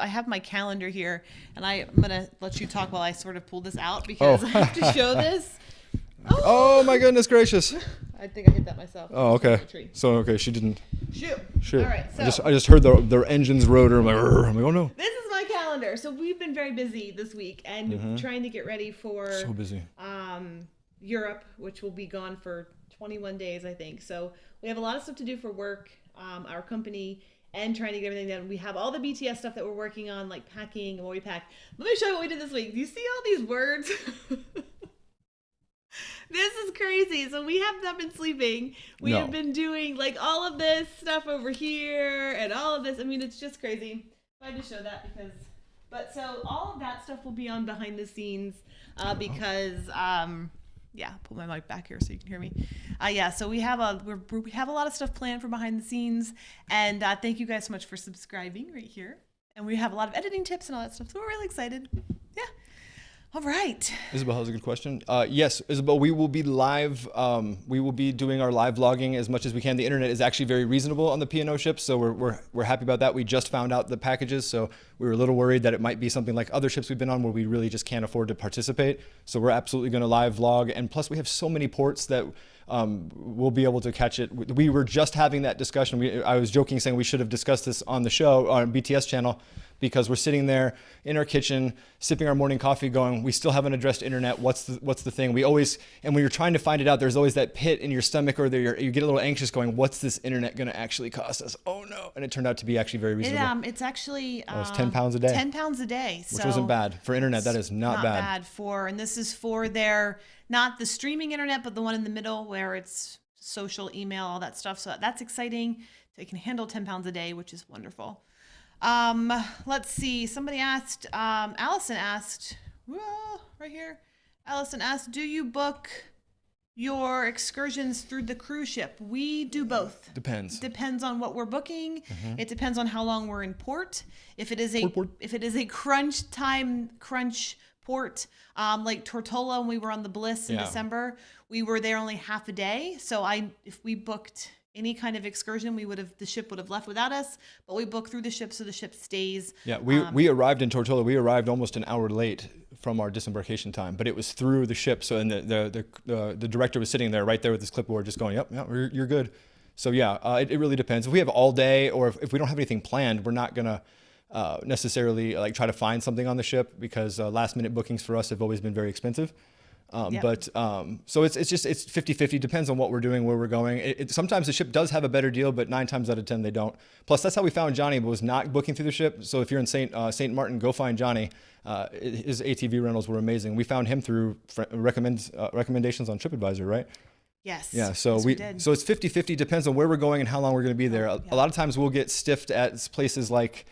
have my calendar here, and I'm gonna let you talk while I sort of pull this out because I have to show this. Oh my goodness gracious! I think I hit that myself. Oh, okay. So okay, she didn't. Shoot. All right. So I just heard their engine's rotor. I'm like, oh no. this is my calendar. So we've been very busy this week and trying to get ready for So busy. Europe, which will be gone for 21 days, I think. So we have a lot of stuff to do for work, our company, and trying to get everything done. We have all the BTS stuff that we're working on, like packing and what we pack. Let me show you what we did this week. Do you see all these words? This is crazy. So we have not been sleeping. We have been doing like all of this stuff over here and all of this. I mean, it's just crazy. I had to show that so all of that stuff will be on behind the scenes because pull my mic back here so you can hear me. So we have a lot of stuff planned for behind the scenes, and thank you guys so much for subscribing right here. And we have a lot of editing tips and all that stuff, so we're really excited. Yeah. All right. Isabel has a good question. Yes, Isabel, we will be live. We will be doing our live vlogging as much as we can. The internet is actually very reasonable on the P&O ships, so we're happy about that. We just found out the packages, so we were a little worried that it might be something like other ships we've been on where we really just can't afford to participate. So we're absolutely going to live vlog, and plus we have so many ports that we'll be able to catch it. We were just having that discussion. I was joking saying we should have discussed this on the show, on BTS channel, because we're sitting there in our kitchen, sipping our morning coffee going, we still haven't addressed internet. What's the thing? And when you're trying to find it out, there's always that pit in your stomach or you get a little anxious going, what's this internet going to actually cost us? Oh no. And it turned out to be actually very reasonable. It's actually it's 10 pounds a day. 10 pounds a day. Which wasn't bad. For internet, that is not bad. And this is for their, not the streaming internet, but the one in the middle where it's social, email, all that stuff. So that's exciting. So it can handle 10 pounds a day, which is wonderful. Let's see. Somebody asked, Allison asked, right here. Allison asked, do you book your excursions through the cruise ship? We do both. Depends on what we're booking. It depends on how long we're in port. If it is a crunch port, like Tortola when we were on the Bliss in December, we were there only half a day. So if we booked any kind of excursion, the ship would have left without us, but we book through the ship so the ship stays. Yeah, we arrived in Tortola. We arrived almost an hour late from our disembarkation time, but it was through the ship. So and the director was sitting there right there with his clipboard, just going, "Yep, you're good." So it really depends. If we have all day, or if we don't have anything planned, we're not gonna necessarily like try to find something on the ship because last minute bookings for us have always been very expensive. So it's 50-50, depends on what we're doing, where we're going. Sometimes the ship does have a better deal, but 9 times out of 10 they don't. Plus that's how we found Johnny, was not booking through the ship. So if you're in St. Martin, go find Johnny. His ATV rentals were amazing. We found him through recommendations on TripAdvisor, right? Yes. Yeah. So we did. So it's 50-50, depends on where we're going and how long we're going to be there. A lot of times we'll get stiffed at places like,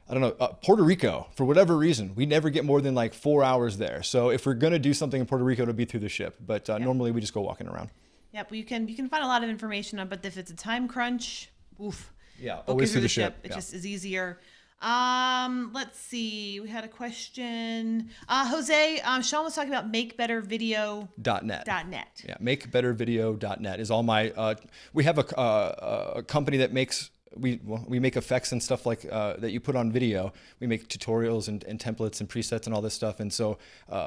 I don't know, Puerto Rico, for whatever reason. We never get more than like 4 hours there. So if we're going to do something in Puerto Rico, it'll be through the ship. But normally we just go walking around. Yep. You can find a lot of information on, but if it's a time crunch, oof. Yeah. Always through the ship. It just is easier. Let's see. We had a question. Jose, Sean was talking about makebettervideo.net. Yeah. Makebettervideo.net is all my, we have a company that makes, we make effects and stuff like that you put on video. We make tutorials and templates and presets and all this stuff. And so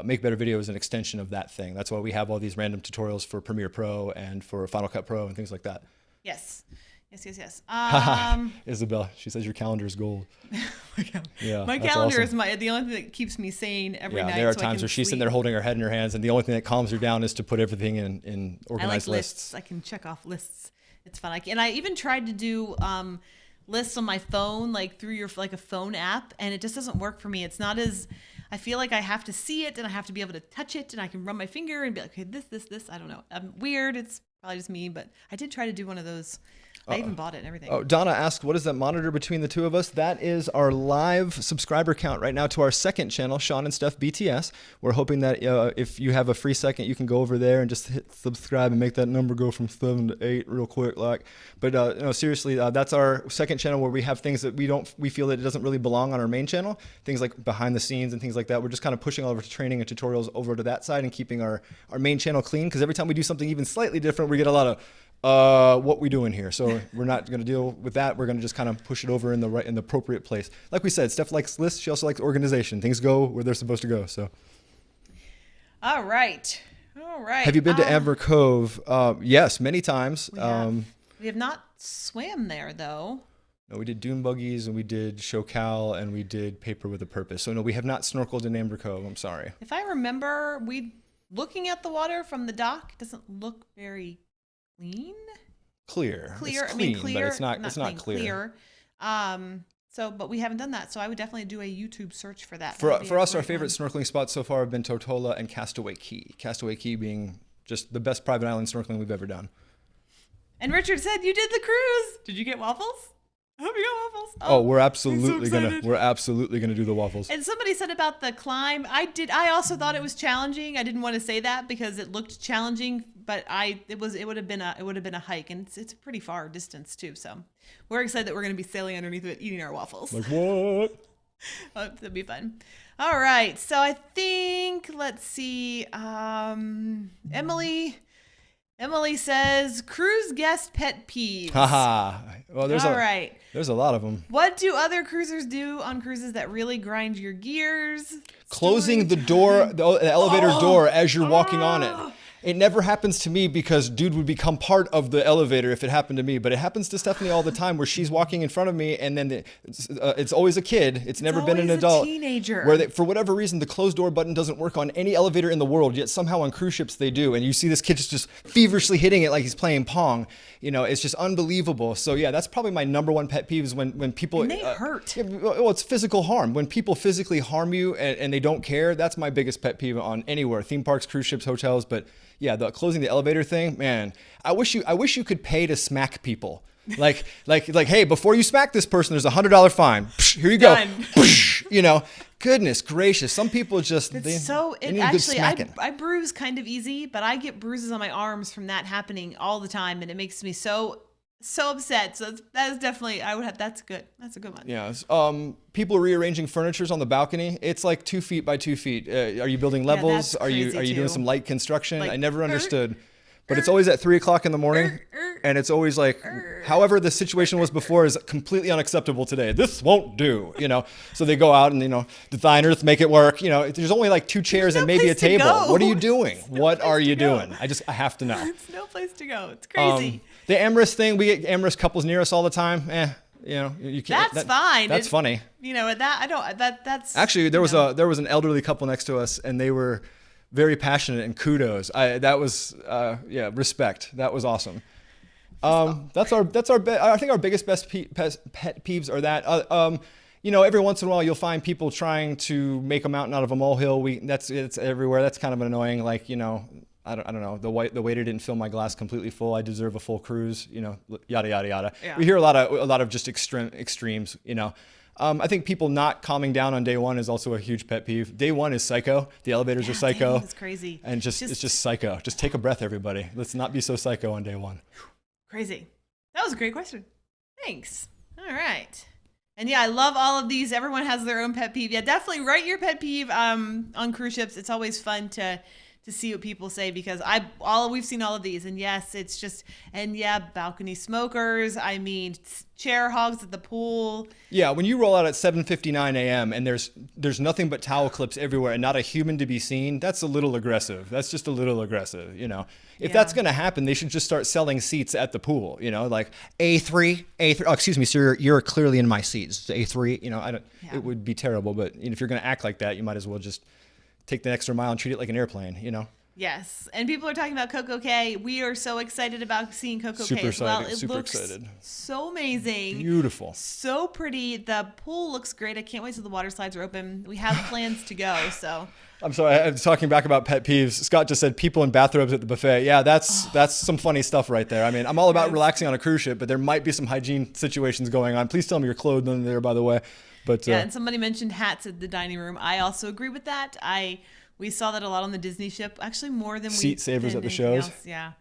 Make Better Video is an extension of that thing. That's why we have all these random tutorials for Premiere Pro and for Final Cut Pro and things like that. Yes. Yes. Isabel, she says your calendar is gold. Yeah, My that's calendar awesome. is the only thing that keeps me sane every Yeah, night. there are so I times can where she's sitting sleep. there holding her head in her hands, and the only thing that calms her down is to put everything in I organized like lists. I can check off lists. It's fun. And I even tried to do lists on my phone, like through your like a phone app, and it just doesn't work for me. It's not as I feel like I have to see it and I have to be able to touch it, and I can run my finger and be like, okay, this. I don't know. I'm weird. It's probably just me, but I did try to do one of those. I even bought it and everything. Oh, Donna asked, what is that monitor between the two of us? That is our live subscriber count right now to our second channel, Sean and Steph BTS. We're hoping that if you have a free second, you can go over there and just hit subscribe and make that number go from 7 to 8 real quick. But no, seriously, that's our second channel where we have things that we feel that it doesn't really belong on our main channel. Things like behind the scenes and things like that. We're just kind of pushing all of our training and tutorials over to that side and keeping our main channel clean. Because every time we do something even slightly different, we get a lot of what we doing here. So we're not going to deal with that. We're going to just kind of push it over in the appropriate place. Like we said, Steph likes lists. She also likes organization. Things go where they're supposed to go. So. All right. Have you been to Amber Cove? Yes, many times. We have not swam there though. No, we did dune buggies and we did Shocal and we did Paper with a Purpose. So no, we have not snorkeled in Amber Cove. I'm sorry. If I remember, looking at the water from the dock, it doesn't look very clear. It's I mean, clean, clear. but it's not clear. But we haven't done that. So I would definitely do a YouTube search for that. For us, our favorite snorkeling spots so far have been Totola and Castaway Key. Castaway Key being just the best private island snorkeling we've ever done. And Richard said you did the cruise. Did you get waffles? I hope you got waffles. Oh, we're absolutely gonna do the waffles. And somebody said about the climb. I also thought it was challenging. I didn't want to say that because it looked challenging, but it would have been a hike, and it's a pretty far distance too. So we're excited that we're going to be sailing underneath it, eating our waffles. Like what? That'd be fun. All right. So I think let's see. Emily says cruise guest pet peeves. Haha. Well, there's a lot of them. What do other cruisers do on cruises that really grind your gears? Closing the door, the elevator door as you're walking on it. It never happens to me because dude would become part of the elevator if it happened to me. But it happens to Stephanie all the time where she's walking in front of me and then it's always a kid. It's never been an adult. A teenager. Where for whatever reason, the closed door button doesn't work on any elevator in the world. Yet somehow on cruise ships they do. And you see this kid just feverishly hitting it like he's playing Pong. You know, it's just unbelievable. So yeah, that's probably my number one pet peeve is when people. And they hurt. Yeah, well, it's physical harm. When people physically harm you and they don't care, that's my biggest pet peeve on anywhere. Theme parks, cruise ships, hotels. But yeah, the closing the elevator thing, man. I wish you could pay to smack people. Like, hey, before you smack this person, there's $100 fine. Psh, here you go. Psh, you know, goodness gracious. Some people just they need a good smacking. I bruise kind of easy, but I get bruises on my arms from that happening all the time, and it makes me so upset. So that is definitely that's good. That's a good one. Yeah. People rearranging furnitures on the balcony. It's like 2 feet by 2 feet. Are you building levels? That's Are you crazy doing too. some light construction? Like, I never understood. But it's always at 3 o'clock in the morning, and it's always like, however the situation was before is completely unacceptable today. This won't do, you know. So they go out and design earth, make it work. You know, there's only like 2 chairs and maybe a place to table. go. What are you doing? What are you go. doing? I have to know. It's no place to go. It's crazy. The amorous thing, we get amorous couples near us all the time. You can't. That's fine. That's funny. That's actually there was an elderly couple next to us, and they were very passionate, and kudos. That was respect. That was awesome. That's our I think our biggest pet peeves are that every once in a while you'll find people trying to make a mountain out of a molehill. It's everywhere. That's kind of annoying. Like I don't know. The waiter didn't fill my glass completely full. I deserve a full cruise. Yada yada yada. Yeah. We hear a lot of just extremes. I think people not calming down on day one is also a huge pet peeve. Day one is psycho. The elevators are psycho. It's crazy. And it's just psycho. Just take a breath, everybody. Let's not be so psycho on day one. Crazy. That was a great question. Thanks. All right. And yeah, I love all of these. Everyone has their own pet peeve. Yeah, definitely write your pet peeve on cruise ships. It's always fun to to see what people say, because we've seen all of these, and yes, it's just, and yeah, balcony smokers. I mean, chair hogs at the pool. Yeah, when you roll out at 7:59 a.m. and there's nothing but towel clips everywhere and not a human to be seen, that's a little aggressive. That's just a little aggressive, you know. If that's going to happen, they should just start selling seats at the pool, you know, like A3. Oh, excuse me, sir, you're clearly in my seats. A3, you know, it would be terrible, but if you're going to act like that, you might as well just take the extra mile and treat it like an airplane, you know. Yes, and people are talking about Coco Cay. We are so excited about seeing Coco Cay as well. It looks so amazing. Beautiful. So pretty. The pool looks great. I can't wait till the water slides are open. We have plans to go, so. I'm sorry, I was talking back about pet peeves. Scott just said people in bathrobes at the buffet. Yeah, that's some funny stuff right there. I mean, I'm all about relaxing on a cruise ship, but there might be some hygiene situations going on. Please tell me you're clothed under there, by the way. But yeah, and somebody mentioned hats at the dining room. I also agree with that. We saw that a lot on the Disney ship, actually more than seat savers at the shows. Else. Yeah.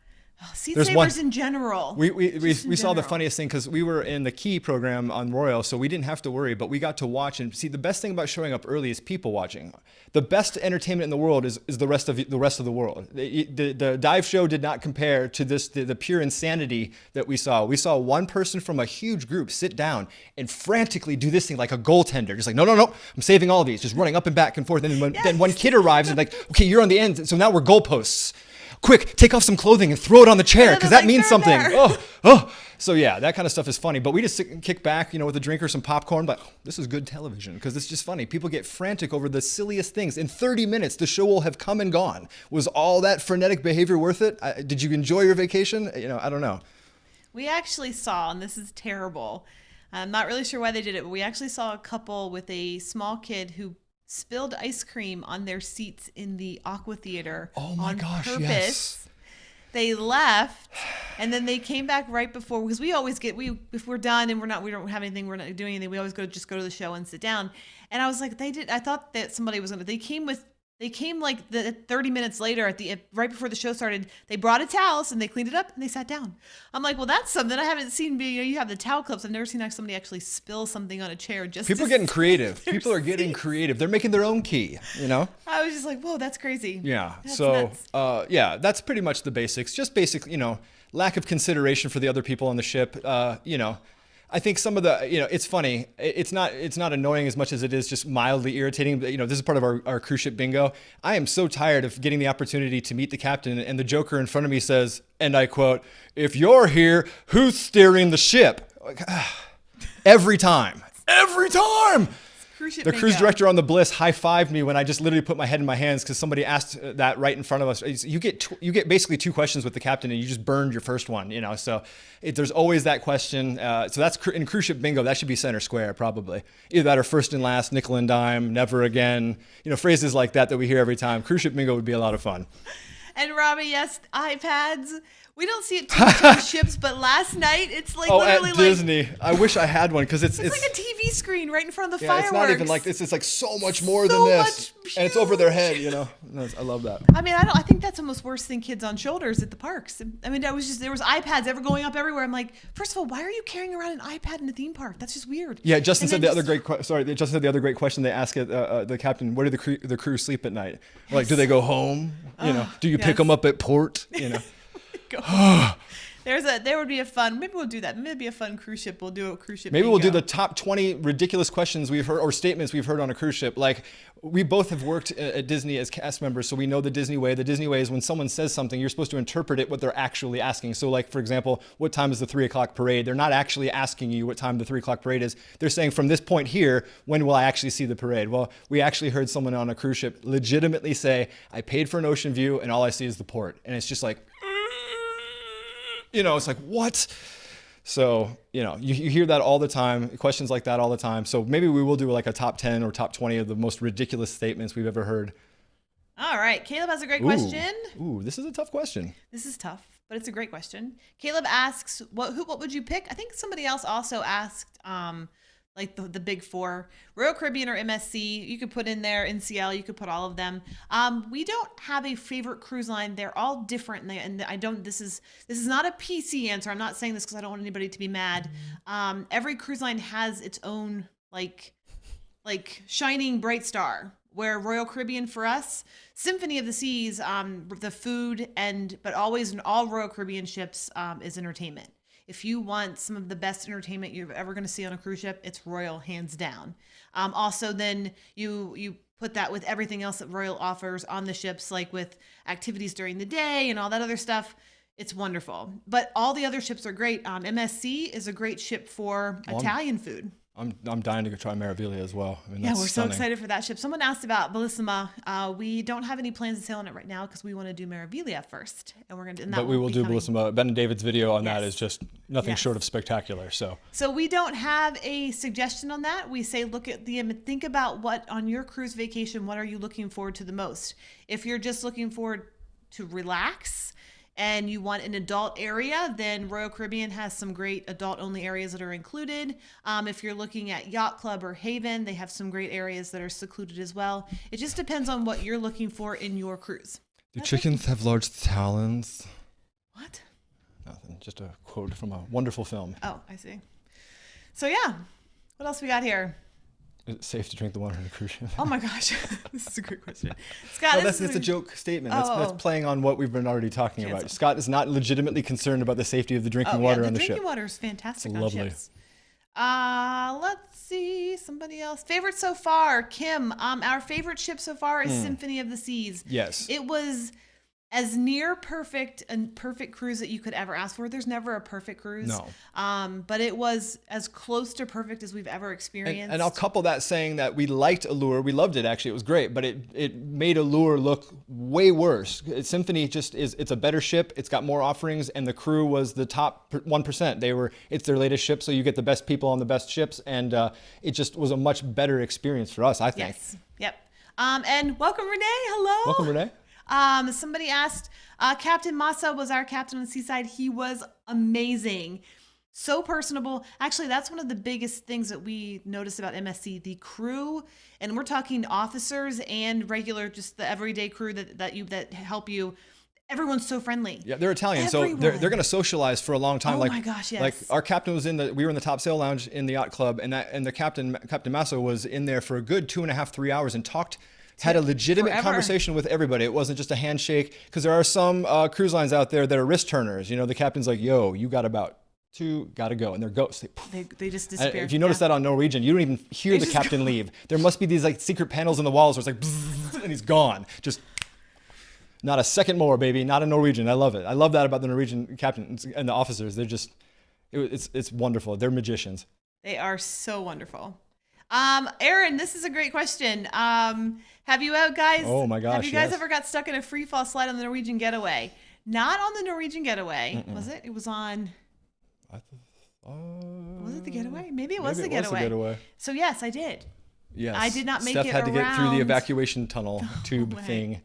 Oh, seat savers in general. We saw the funniest thing because we were in the Key program on Royal, so we didn't have to worry, but we got to watch and see. The best thing about showing up early is people watching. The best entertainment in the world is the rest of the world. The dive show did not compare to the pure insanity that we saw. We saw one person from a huge group sit down and frantically do this thing like a goaltender, just like no, I'm saving all of these, just running up and back and forth. And then one kid arrives and like, okay, you're on the end, so now we're goalposts. Quick, take off some clothing and throw it on the chair because that means something. Oh. So yeah, that kind of stuff is funny. But we just sit and kick back, you know, with a drink or some popcorn. But this is good television because it's just funny. People get frantic over the silliest things. In 30 minutes, the show will have come and gone. Was all that frenetic behavior worth it? Did you enjoy your vacation? You know, I don't know. We actually saw, and this is terrible. I'm not really sure why they did it, but we actually saw a couple with a small kid who spilled ice cream on their seats in the Aqua Theater on purpose. Yes. They left, and then they came back right before, because we always if we're done and we don't have anything, we're not doing anything, we always go to the show and sit down. And I was like, I thought that somebody was they came like 30 minutes later right before the show started. They brought a towel and they cleaned it up and they sat down. I'm like, well, that's something I haven't seen. You have the towel clips. I've never seen somebody actually spill something on a chair. People are getting creative. People are getting creative. They're making their own key, you know? I was just like, whoa, that's crazy. Yeah. That's so, nuts. That's pretty much the basics. Just basic, you know, lack of consideration for the other people on the ship. You know, I think some of the, you know, it's funny. It's not annoying as much as it is just mildly irritating. But, you know, this is part of our cruise ship bingo. I am so tired of getting the opportunity to meet the captain, and the joker in front of me says, and I quote, "If you're here, who's steering the ship?" Like, every time. The cruise director on the Bliss high-fived me when I just literally put my head in my hands because somebody asked that right in front of us. You get basically two questions with the captain, and you just burned your first one, you know. So there's always that question. So that's in cruise ship bingo. That should be center square probably. Either that or first and last, nickel and dime, never again. You know, phrases like that we hear every time. Cruise ship bingo would be a lot of fun. And Robbie, yes, iPads. We don't see it too much on ships, but last night it's like literally at Disney. I wish I had one because it's like a TV screen right in front of the fireworks. It's not even like this. It's like so much more than this, and it's over their head. You know, I love that. I mean, I think that's almost worse than kids on shoulders at the parks. I mean, there was iPads going up everywhere. I'm like, first of all, why are you carrying around an iPad in a theme park? That's just weird. Yeah, Justin said the other great question they asked the captain: where do the crew sleep at night? Yes. Like, do they go home? You know, do you pick them up at port? You know. There would be a fun, maybe we'll do that. Maybe it'd be a fun cruise ship. We'll do a cruise ship. Maybe we'll do the top 20 ridiculous questions we've heard or statements we've heard on a cruise ship. Like, we both have worked at Disney as cast members, so we know the Disney way. The Disney way is when someone says something, you're supposed to interpret it what they're actually asking. So like, for example, what time is the 3 o'clock parade? They're not actually asking you what time the 3 o'clock parade is. They're saying from this point here, when will I actually see the parade? Well, we actually heard someone on a cruise ship legitimately say, I paid for an ocean view and all I see is the port. And it's just like, you know, it's like, what? So, you know, you hear that all the time, questions like that all the time. So maybe we will do like a top 10 or top 20 of the most ridiculous statements we've ever heard. All right. Caleb has a great question. Ooh, this is a tough question. This is tough, but it's a great question. Caleb asks, what would you pick? I think somebody else also asked, like the big four, Royal Caribbean or MSC. You could put in there NCL. You could put all of them. We don't have a favorite cruise line. They're all different, and I don't. This is not a PC answer. I'm not saying this because I don't want anybody to be mad. Every cruise line has its own like shining bright star. Where Royal Caribbean for us, Symphony of the Seas, the food but always in all Royal Caribbean ships is entertainment. If you want some of the best entertainment you're ever going to see on a cruise ship, it's Royal, hands down. Also, then you put that with everything else that Royal offers on the ships, like with activities during the day and all that other stuff. It's wonderful. But all the other ships are great. MSC is a great ship for Italian food. I'm dying to go try Meraviglia as well. I mean, Yeah, that's we're stunning. so excited for that ship. Someone asked about Bellissima. We don't have any plans to sail on it right now because we want to do Meraviglia first, and we're going to. But we will do Bellissima. Ben and David's video on that Yes. is just nothing Yes. short of spectacular. So we don't have a suggestion on that. We say look at and think about what on your cruise vacation. What are you looking forward to the most? If you're just looking forward to relax and you want an adult area, then Royal Caribbean has some great adult-only areas that are included. If you're looking at Yacht Club or Haven, they have some great areas that are secluded as well. It just depends on what you're looking for in your cruise. do chickens have large talons? What? Nothing. Just a quote from a wonderful film. Oh, I see. So yeah, what else we got here? Is it safe to drink the water on a cruise ship? Oh my gosh, this is a great question. Scott, No, this that's is a joke statement. Oh. That's playing on what we've been already talking about. Scott is not legitimately concerned about the safety of the drinking water on the ship. drinking water is fantastic It's on lovely. ships. Let's see, somebody else. Favorite so far, Kim. Our favorite ship so far is Symphony of the Seas. Yes. It was as near perfect cruise that you could ever ask for. There's never a perfect cruise. No. But it was as close to perfect as we've ever experienced. And I'll couple that saying that we liked Allure. We loved it, actually. It was great. But it made Allure look way worse. Symphony it's a better ship. It's got more offerings. And the crew was the top 1%. It's their latest ship. So you get the best people on the best ships. And it just was a much better experience for us, I think. Yes. Yep. And welcome, Renee. Hello. Welcome, Renee. Somebody asked, Captain Massa was our captain on the Seaside. He was amazing. So personable. Actually, that's one of the biggest things that we noticed about MSC. The crew, and we're talking officers and regular, just the everyday crew that help you. Everyone's so friendly. Yeah, they're Italian, Everyone. so they're going to socialize for a long time. Oh my gosh, yes. Like our captain was we were in the top sail lounge in the yacht club, and the Captain Masso was in there for a good 2.5, 3 hours and had a legitimate Forever. conversation with everybody. It wasn't just a handshake, because there are some cruise lines out there that are wrist turners. You know, the captain's like, "Yo, you got about 2, gotta go," and they're ghosts. They just disappear. If you notice that on Norwegian, you don't even hear the captain leave. There must be these like secret panels in the walls where it's like, bzzz, and he's gone. Just not a second more, baby. Not a Norwegian. I love it. I love that about the Norwegian captains and the officers. They're just, it's wonderful. They're magicians. They are so wonderful. Aaron, this is a great question. Have you guys? Oh my gosh, Have you guys yes. ever got stuck in a free fall slide on the Norwegian Getaway? Not on the Norwegian Getaway, was it? It was on. Was it the Getaway? Maybe it was the Getaway. So yes, I did. Yes. I did not make Steph it had to get through the around evacuation tunnel tube way. thing.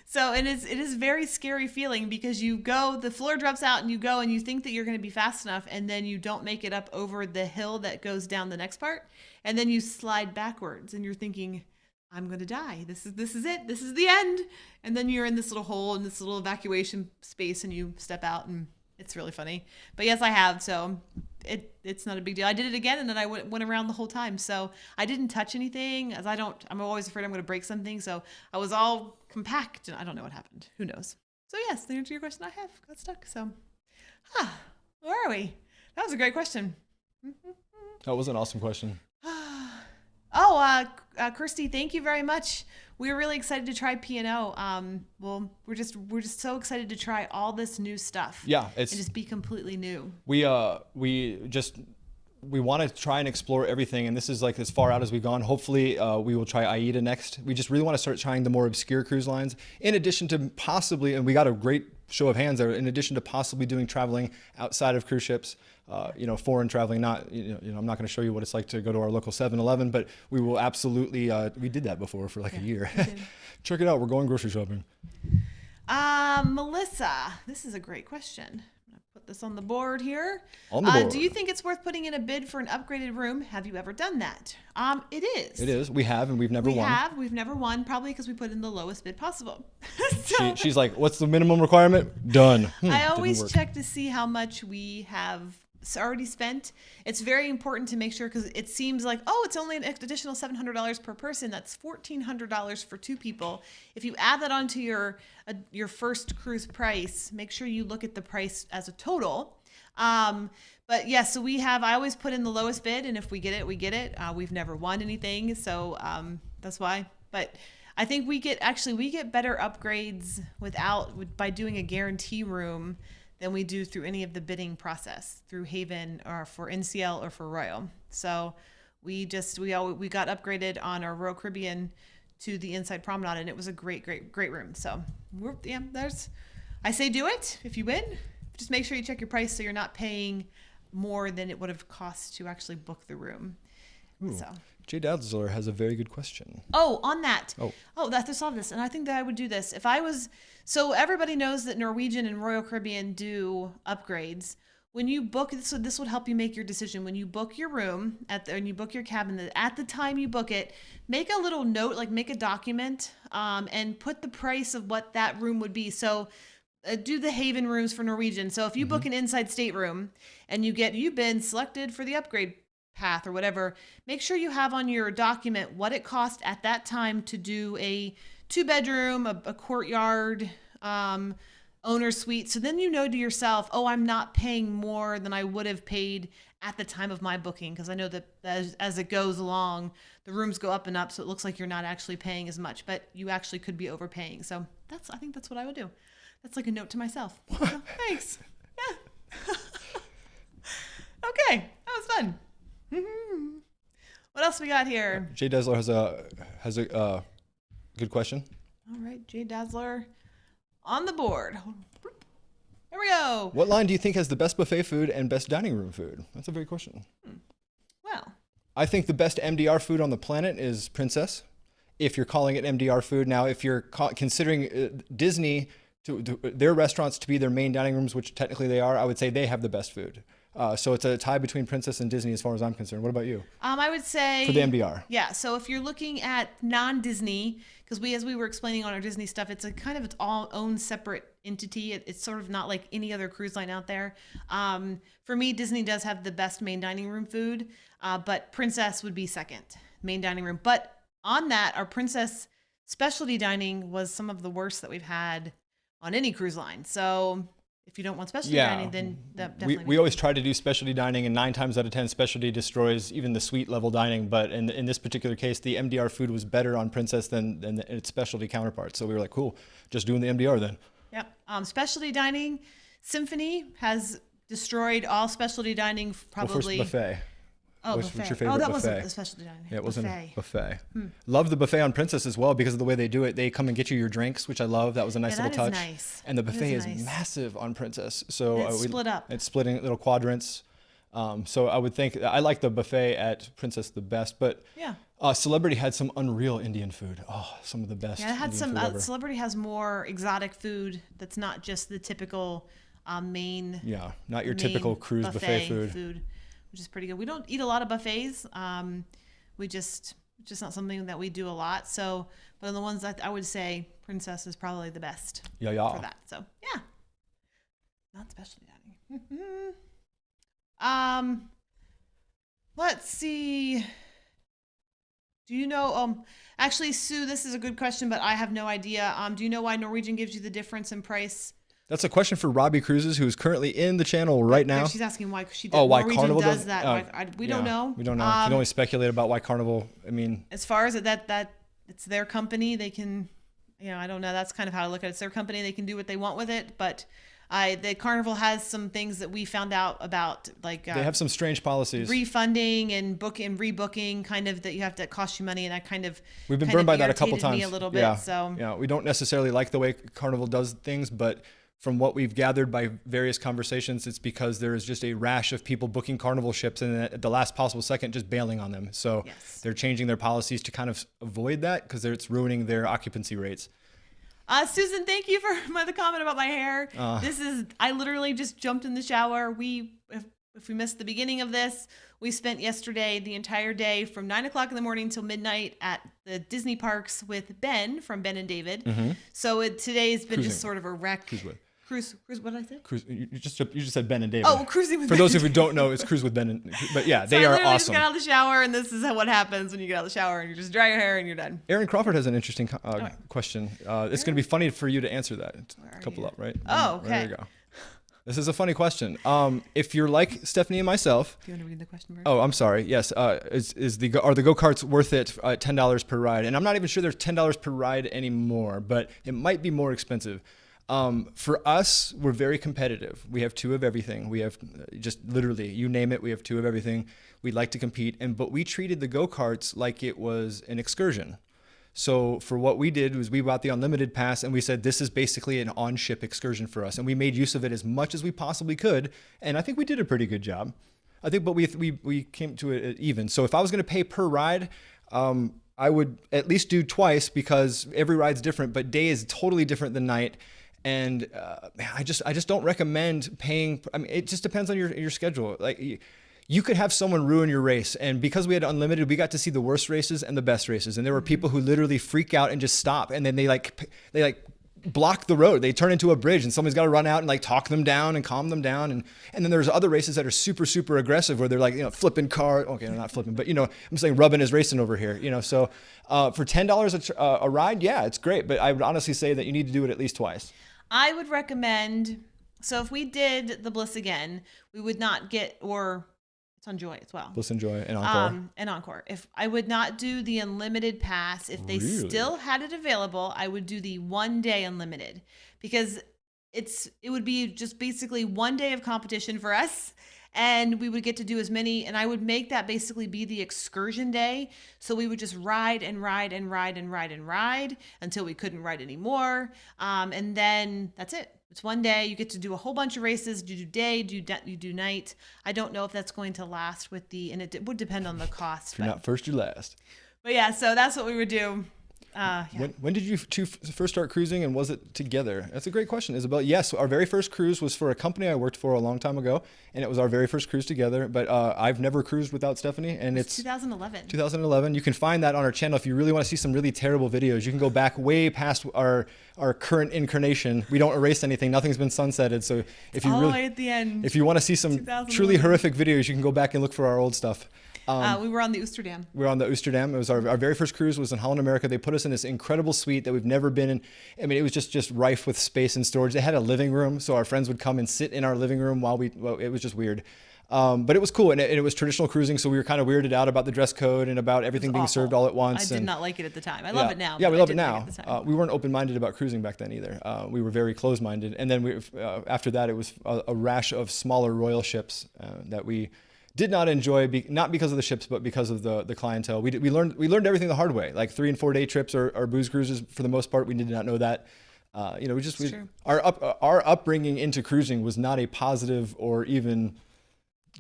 So it is very scary feeling because you go, the floor drops out and you go and you think that you're going to be fast enough and then you don't make it up over the hill that goes down the next part. And then you slide backwards and you're thinking, I'm going to die. This is it. This is the end. And then you're in this little hole in this little evacuation space and you step out and it's really funny. But yes, I have. So it's not a big deal. I did it again and then I went around the whole time. So I didn't touch anything as I'm always afraid I'm going to break something. So I was all compact and I don't know what happened. Who knows? So yes, the answer to your question, I have got stuck. So, where are we? That was a great question. That was an awesome question. Kirsty, thank you very much. We were really excited to try P&O. Well, we're just so excited to try all this new stuff. Yeah, and just be completely new. We want to try and explore everything, and this is like as far out as we've gone. Hopefully, we will try AIDA next. We just really want to start trying the more obscure cruise lines, in addition to possibly, and we got a great show of hands there, in addition to possibly doing traveling outside of cruise ships, foreign traveling. Not, I'm not going to show you what it's like to go to our local 7-Eleven, but we will absolutely. We did that before for like a year. Check it out. We're going grocery shopping. Melissa, this is a great question. Put this on the board here. On the board. Do you think it's worth putting in a bid for an upgraded room? Have you ever done that? It is. It is. We have, and we've never won. We've never won, probably because we put in the lowest bid possible. So, She's like, "What's the minimum requirement?" Done. I always check to see how much we have already spent, it's very important to make sure, because it seems like, oh, it's only an additional $700 per person. That's $1,400 for 2 people. If you add that onto your first cruise price, make sure you look at the price as a total. But yeah, so I always put in the lowest bid, and if we get it, we get it. We've never won anything, so that's why. But I think we get better upgrades by doing a guarantee room than we do through any of the bidding process through Haven or for NCL or for Royal. So we got upgraded on our Royal Caribbean to the inside promenade, and it was a great room. So I say do it if you win. Just make sure you check your price so you're not paying more than it would have cost to actually book the room. Ooh. So Jay Dazzler has a very good question. Oh, on that. That to solve this. And I think that I would do this. So everybody knows that Norwegian and Royal Caribbean do upgrades. When you book, so this would help you make your decision. When you book your room and you book your cabin, at the time you book it, make a little note, like make a document, and put the price of what that room would be. So do the Haven rooms for Norwegian. So if you book an inside stateroom and you've been selected for the upgrade path or whatever, make sure you have on your document what it cost at that time to do a 2-bedroom, a courtyard, owner suite. So then you know to yourself, oh, I'm not paying more than I would have paid at the time of my booking, because I know that as it goes along, the rooms go up and up, so it looks like you're not actually paying as much, but you actually could be overpaying. So I think that's what I would do. That's like a note to myself. So, thanks. Yeah. Okay, that was fun. What else we got here? Jay Dazzler has a good question. All right, Jay Dazzler on the board. Here we go. What line do you think has the best buffet food and best dining room food? That's a very question. Well, I think the best MDR food on the planet is Princess. If you're calling it MDR food. Now, if you're considering Disney their restaurants to be their main dining rooms, which technically they are, I would say they have the best food. So it's a tie between Princess and Disney as far as I'm concerned. What about you? I would say for the MDR. Yeah. So if you're looking at non-Disney, because as we were explaining on our Disney stuff, it's a kind of its all own separate entity. It's sort of not like any other cruise line out there. For me, Disney does have the best main dining room food, but Princess would be second, main dining room. But on that, our Princess specialty dining was some of the worst that we've had on any cruise line. So if you don't want specialty dining, then definitely. We always try to do specialty dining, and 9 times out of 10, specialty destroys even the suite level dining. But in this particular case, the MDR food was better on Princess than its specialty counterparts. So we were like, cool, just doing the MDR then. Yep. Specialty dining, Symphony has destroyed all specialty dining probably. Well, first buffet. What's your favorite that buffet? wasn't a specialty dining. Yeah, it wasn't buffet. a buffet. Love the buffet on Princess as well because of the way they do it. They come and get you your drinks, which I love. That was a nice little touch. Nice. And the buffet is nice. massive on Princess. So it's split up. It's splitting little quadrants. So I would think I like the buffet at Princess the best, but yeah. Celebrity had some unreal Indian food. Oh, some of the best. Yeah, it had Indian some. food ever. Celebrity has more exotic food that's not just the typical main. Yeah, not your typical cruise buffet food. Which is pretty good. We don't eat a lot of buffets. We just not something that we do a lot. So, but on the ones that I would say Princess is probably the best for that. So yeah, not specialty dining. Let's see. Do you know? Actually, Sue, this is a good question, but I have no idea. Do you know why Norwegian gives you the difference in price? That's a question for Robbie Cruises, who's currently in the channel right now. She's asking why she does. Why Norwegian Carnival does that. We don't know. We don't know. You can only speculate about why Carnival. I mean, as far as that it's their company, they can. I don't know. That's kind of how I look at it. It's their company. They can do what they want with it. But the Carnival has some things that we found out about, like they have some strange policies, refunding and rebooking, kind of that you have to cost you money, and that kind of we've been burned by that a couple irritated times. Me a little bit. Yeah. So yeah, we don't necessarily like the way Carnival does things, but from what we've gathered by various conversations, it's because there is just a rash of people booking Carnival ships and at the last possible second just bailing on them. So they're changing their policies to kind of avoid that because it's ruining their occupancy rates. Susan, thank you for the comment about my hair. I literally just jumped in the shower. If we missed the beginning of this, we spent yesterday the entire day from 9 o'clock in the morning till midnight at the Disney parks with Ben from Ben and David. So today has been just sort of a wreck. Cruise. What did I say? Cruise. You just said Ben and David. Oh, cruising with For Ben those and of you who don't know, it's Cruise with Ben and. But yeah, So they I are literally awesome. just got out of the shower, and this is what happens when you get out of the shower, and you just dry your hair, and you're done. Aaron Crawford has an interesting question. It's going to be funny for you to answer that. It's Where a are couple you? up, right? Oh, okay. There you go. This is a funny question. If you're like Stephanie and myself. Do you want to read the question first? Oh, I'm sorry. Yes. Are the go-karts worth it at $10 per ride? And I'm not even sure there's $10 per ride anymore, but it might be more expensive. For us, we're very competitive. We have 2 of everything. We have just literally, you name it, we have 2 of everything. We like to compete, but we treated the go-karts like it was an excursion. So for what we did was we bought the unlimited pass and we said, this is basically an on-ship excursion for us. And we made use of it as much as we possibly could. And I think we did a pretty good job. I think, but we came to it even. So if I was going to pay per ride, I would at least do twice because every ride's different, but day is totally different than night. And I just don't recommend paying. I mean, it just depends on your schedule. Like you could have someone ruin your race. And because we had unlimited, we got to see the worst races and the best races. And there were people who literally freak out and just stop. And then they block the road. They turn into a bridge and someone's got to run out and like talk them down and calm them down. And then there's other races that are super, super aggressive where they're like, flipping car. Okay, they're not flipping, but I'm saying rubbing is racing over here, So for $10 a ride, yeah, it's great. But I would honestly say that you need to do it at least twice. I would recommend, so if we did the Bliss again, we would not get, or it's on Joy as well. Bliss and Joy and Encore. And Encore. If I would not do the unlimited pass, if they still had it available, I would do the 1 day unlimited because it would be just basically 1 day of competition for us. And we would get to do as many, and I would make that basically be the excursion day. So we would just ride and ride and ride and ride and ride until we couldn't ride anymore. And then that's it. It's 1 day. You get to do a whole bunch of races. You do day, you do night. I don't know if that's going to last and it would depend on the cost. If you're not first, you're last. But yeah, so that's what we would do. Yeah. When did you first start cruising, and was it together? That's a great question, Isabel. Yes, our very first cruise was for a company I worked for a long time ago, and it was our very first cruise together. But I've never cruised without Stephanie, and it's 2011. 2011. You can find that on our channel if you really want to see some really terrible videos. You can go back way past our current incarnation. We don't erase anything. Nothing's been sunsetted. So if you all really, the way at the end. if you want to see some truly horrific videos, you can go back and look for our old stuff. We were on the Oosterdam. We were on the Oosterdam. It was our very first cruise was in Holland, America. They put us in this incredible suite that we've never been in. I mean, it was just rife with space and storage. They had a living room, so our friends would come and sit in our living room it was just weird. But it was cool, and it was traditional cruising, so we were kind of weirded out about the dress code and about everything being served all at once. I did not like it at the time. I love it now. Yeah, we love it now. now. We weren't open-minded about cruising back then either. We were very closed-minded. And then after that, it was a rash of smaller royal ships that we did not enjoy, not because of the ships, but because of the clientele. We learned everything the hard way. Like 3 and 4 day trips are booze cruises for the most part. We did not know that. Our upbringing into cruising was not a positive or even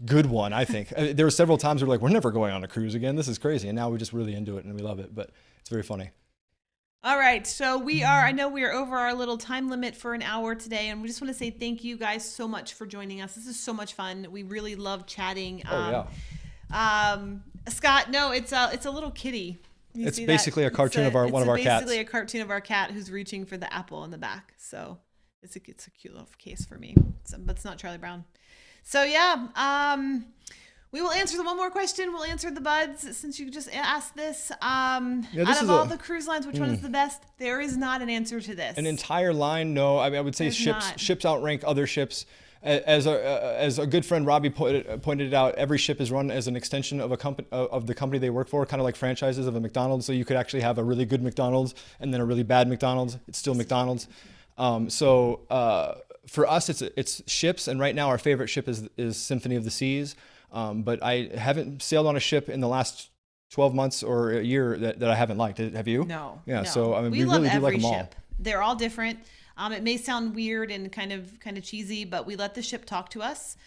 good one. I think there were several times we were like, we're never going on a cruise again. This is crazy. And now we're just really into it and we love it. But it's very funny. All right, so I know we are over our little time limit for an hour today, and we just want to say thank you guys so much for joining us. This is so much fun. We really love chatting. Scott, no, it's a little kitty. It's basically a cartoon of one of our cats. It's basically a cartoon of our cat who's reaching for the apple in the back. So it's a cute little case for me, but it's not Charlie Brown. So yeah, we will answer the one more question. We'll answer the buds since you just asked this. Out of all the cruise lines, which one is the best? There is not an answer to this. An entire line? No. I mean, I would say ships outrank other ships. As a good friend Robbie pointed out, every ship is run as an extension of the company they work for, kind of like franchises of a McDonald's. So you could actually have a really good McDonald's and then a really bad McDonald's. It's still McDonald's. For us, it's ships, and right now our favorite ship is Symphony of the Seas. But I haven't sailed on a ship in the last 12 months or a year that I haven't liked. Have you? No. Yeah. No. So I mean, we love really do like them all. ship. They're all different. It may sound weird and kind of cheesy, but we let the ship talk to us.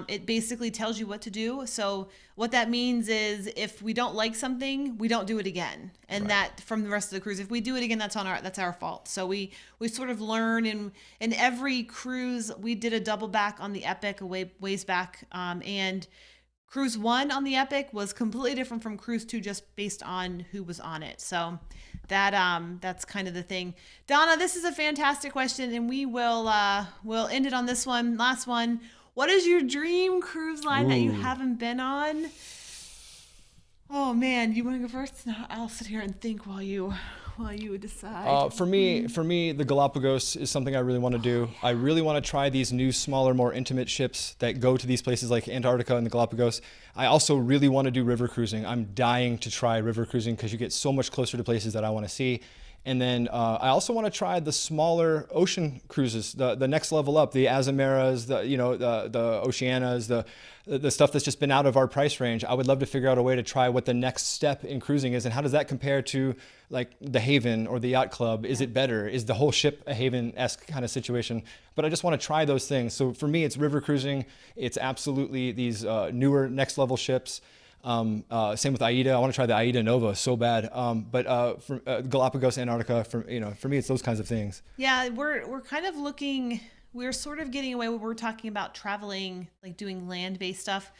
It basically tells you what to do. So what that means is if we don't like something, we don't do it again. And that from the rest of the cruise, if we do it again, that's our fault. So we sort of learn in every cruise. We did a double back on the Epic ways back, and Cruise 1 on the Epic was completely different from Cruise 2 just based on who was on it. So that's kind of the thing. Donna, this is a fantastic question, and we'll end it on this one. Last one. What is your dream cruise line that you haven't been on? Oh man, you want to go first? No, I'll sit here and think while you decide. For me, the Galapagos is something I really want to do. I really want to try these new, smaller, more intimate ships that go to these places like Antarctica and the Galapagos. I also really want to do river cruising. I'm dying to try river cruising because you get so much closer to places that I want to see. And then I also want to try the smaller ocean cruises, the next level up, the Azumaras, the Oceanas, the stuff that's just been out of our price range. I would love to figure out a way to try what the next step in cruising is, and how does that compare to like the Haven or the Yacht Club? Is it better? Is the whole ship a Haven-esque kind of situation? But I just want to try those things. So for me, it's river cruising. It's absolutely these newer next level ships. Same with AIDA. I want to try the AIDA Nova so bad. But for Galapagos, Antarctica, for me, it's those kinds of things. Yeah, we're kind of looking. We're sort of getting away when we're talking about traveling, like doing land-based stuff.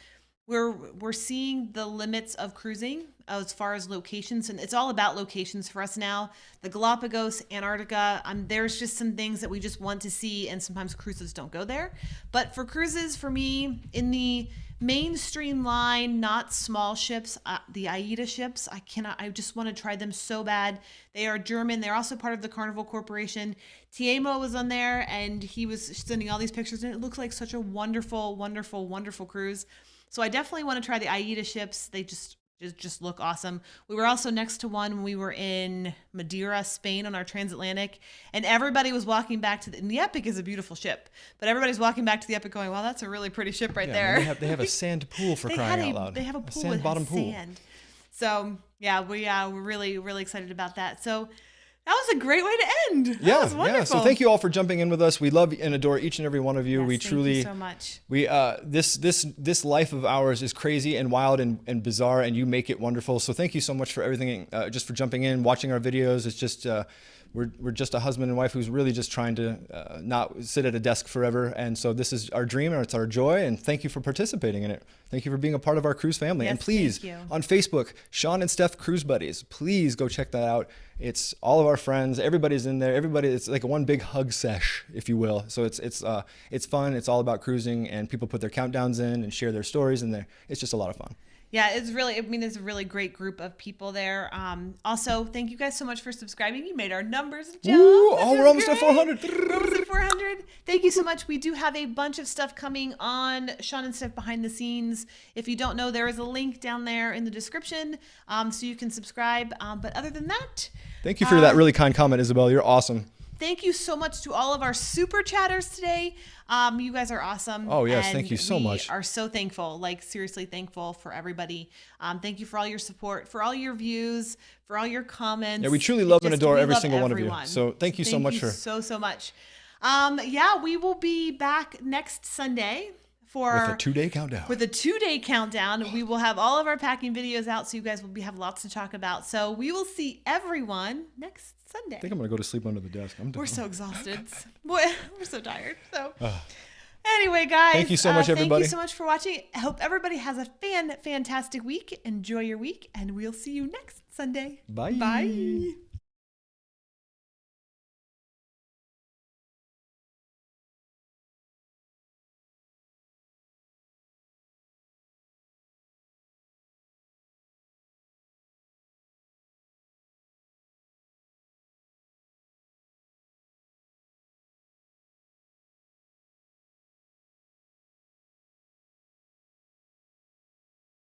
We're seeing the limits of cruising as far as locations, and it's all about locations for us now. The Galapagos, Antarctica, there's just some things that we just want to see, and sometimes cruises don't go there. But for cruises, for me, in the mainstream line, not small ships, the AIDA ships, I just want to try them so bad. They are German. They're also part of the Carnival Corporation. Tiemo was on there, and he was sending all these pictures, and it looks like such a wonderful, wonderful, wonderful cruise. So I definitely want to try the AIDA ships. They just look awesome. We were also next to one when we were in Madeira, Spain on our transatlantic, and everybody was walking back to and the Epic is a beautiful ship, but everybody's walking back to the Epic going, wow, that's a really pretty ship right there. They have a sand pool for crying out loud. They have a pool sand with bottom pool. sand. So yeah, we're really, really excited about that. So that was a great way to end. That was wonderful. Yeah. So thank you all for jumping in with us. We love and adore each and every one of you. Yes, We truly, thank you so much. We this life of ours is crazy and wild and bizarre, and you make it wonderful. So thank you so much for everything, just for jumping in, watching our videos. It's just we're just a husband and wife who's really just trying to not sit at a desk forever. And so this is our dream, and it's our joy. And thank you for participating in it. Thank you for being a part of our cruise family. Yes, and please, thank you. on Facebook, Sean and Stef Cruise Buddies. Please go check that out. It's all of our friends. Everybody's in there. It's like one big hug sesh, if you will. So it's fun. It's all about cruising, and people put their countdowns in and share their stories in there. It's just a lot of fun. Yeah, it's a really great group of people there. Also, thank you guys so much for subscribing. You made our numbers jump. Woo! This Oh, is we're almost at great. 400. We're almost at 400. Thank you so much. We do have a bunch of stuff coming on Sean and Stef behind the scenes. If you don't know, there is a link down there in the description, so you can subscribe. But other than that, Thank you for that really kind comment, Isabel. You're awesome. thank you so much to all of our super chatters today. You guys are awesome. Oh, yes. and Thank you so much. We are so thankful, like seriously thankful for everybody. Thank you for all your support, for all your views, for all your comments. Yeah, we truly love and adore we every love single one everyone. of you. So thank you so much for so much. Yeah, we will be back next Sunday for with a 2-day countdown. With a 2-day countdown. We will have all of our packing videos out, so you guys will have lots to talk about. So we will see everyone next Sunday. I think I'm gonna go to sleep under the desk. I'm done. We're so exhausted. Boy, we're so tired. So anyway, guys. Thank you so much, everybody. Thank you so much for watching. I hope everybody has a fantastic week. Enjoy your week, and we'll see you next Sunday. Bye. Bye.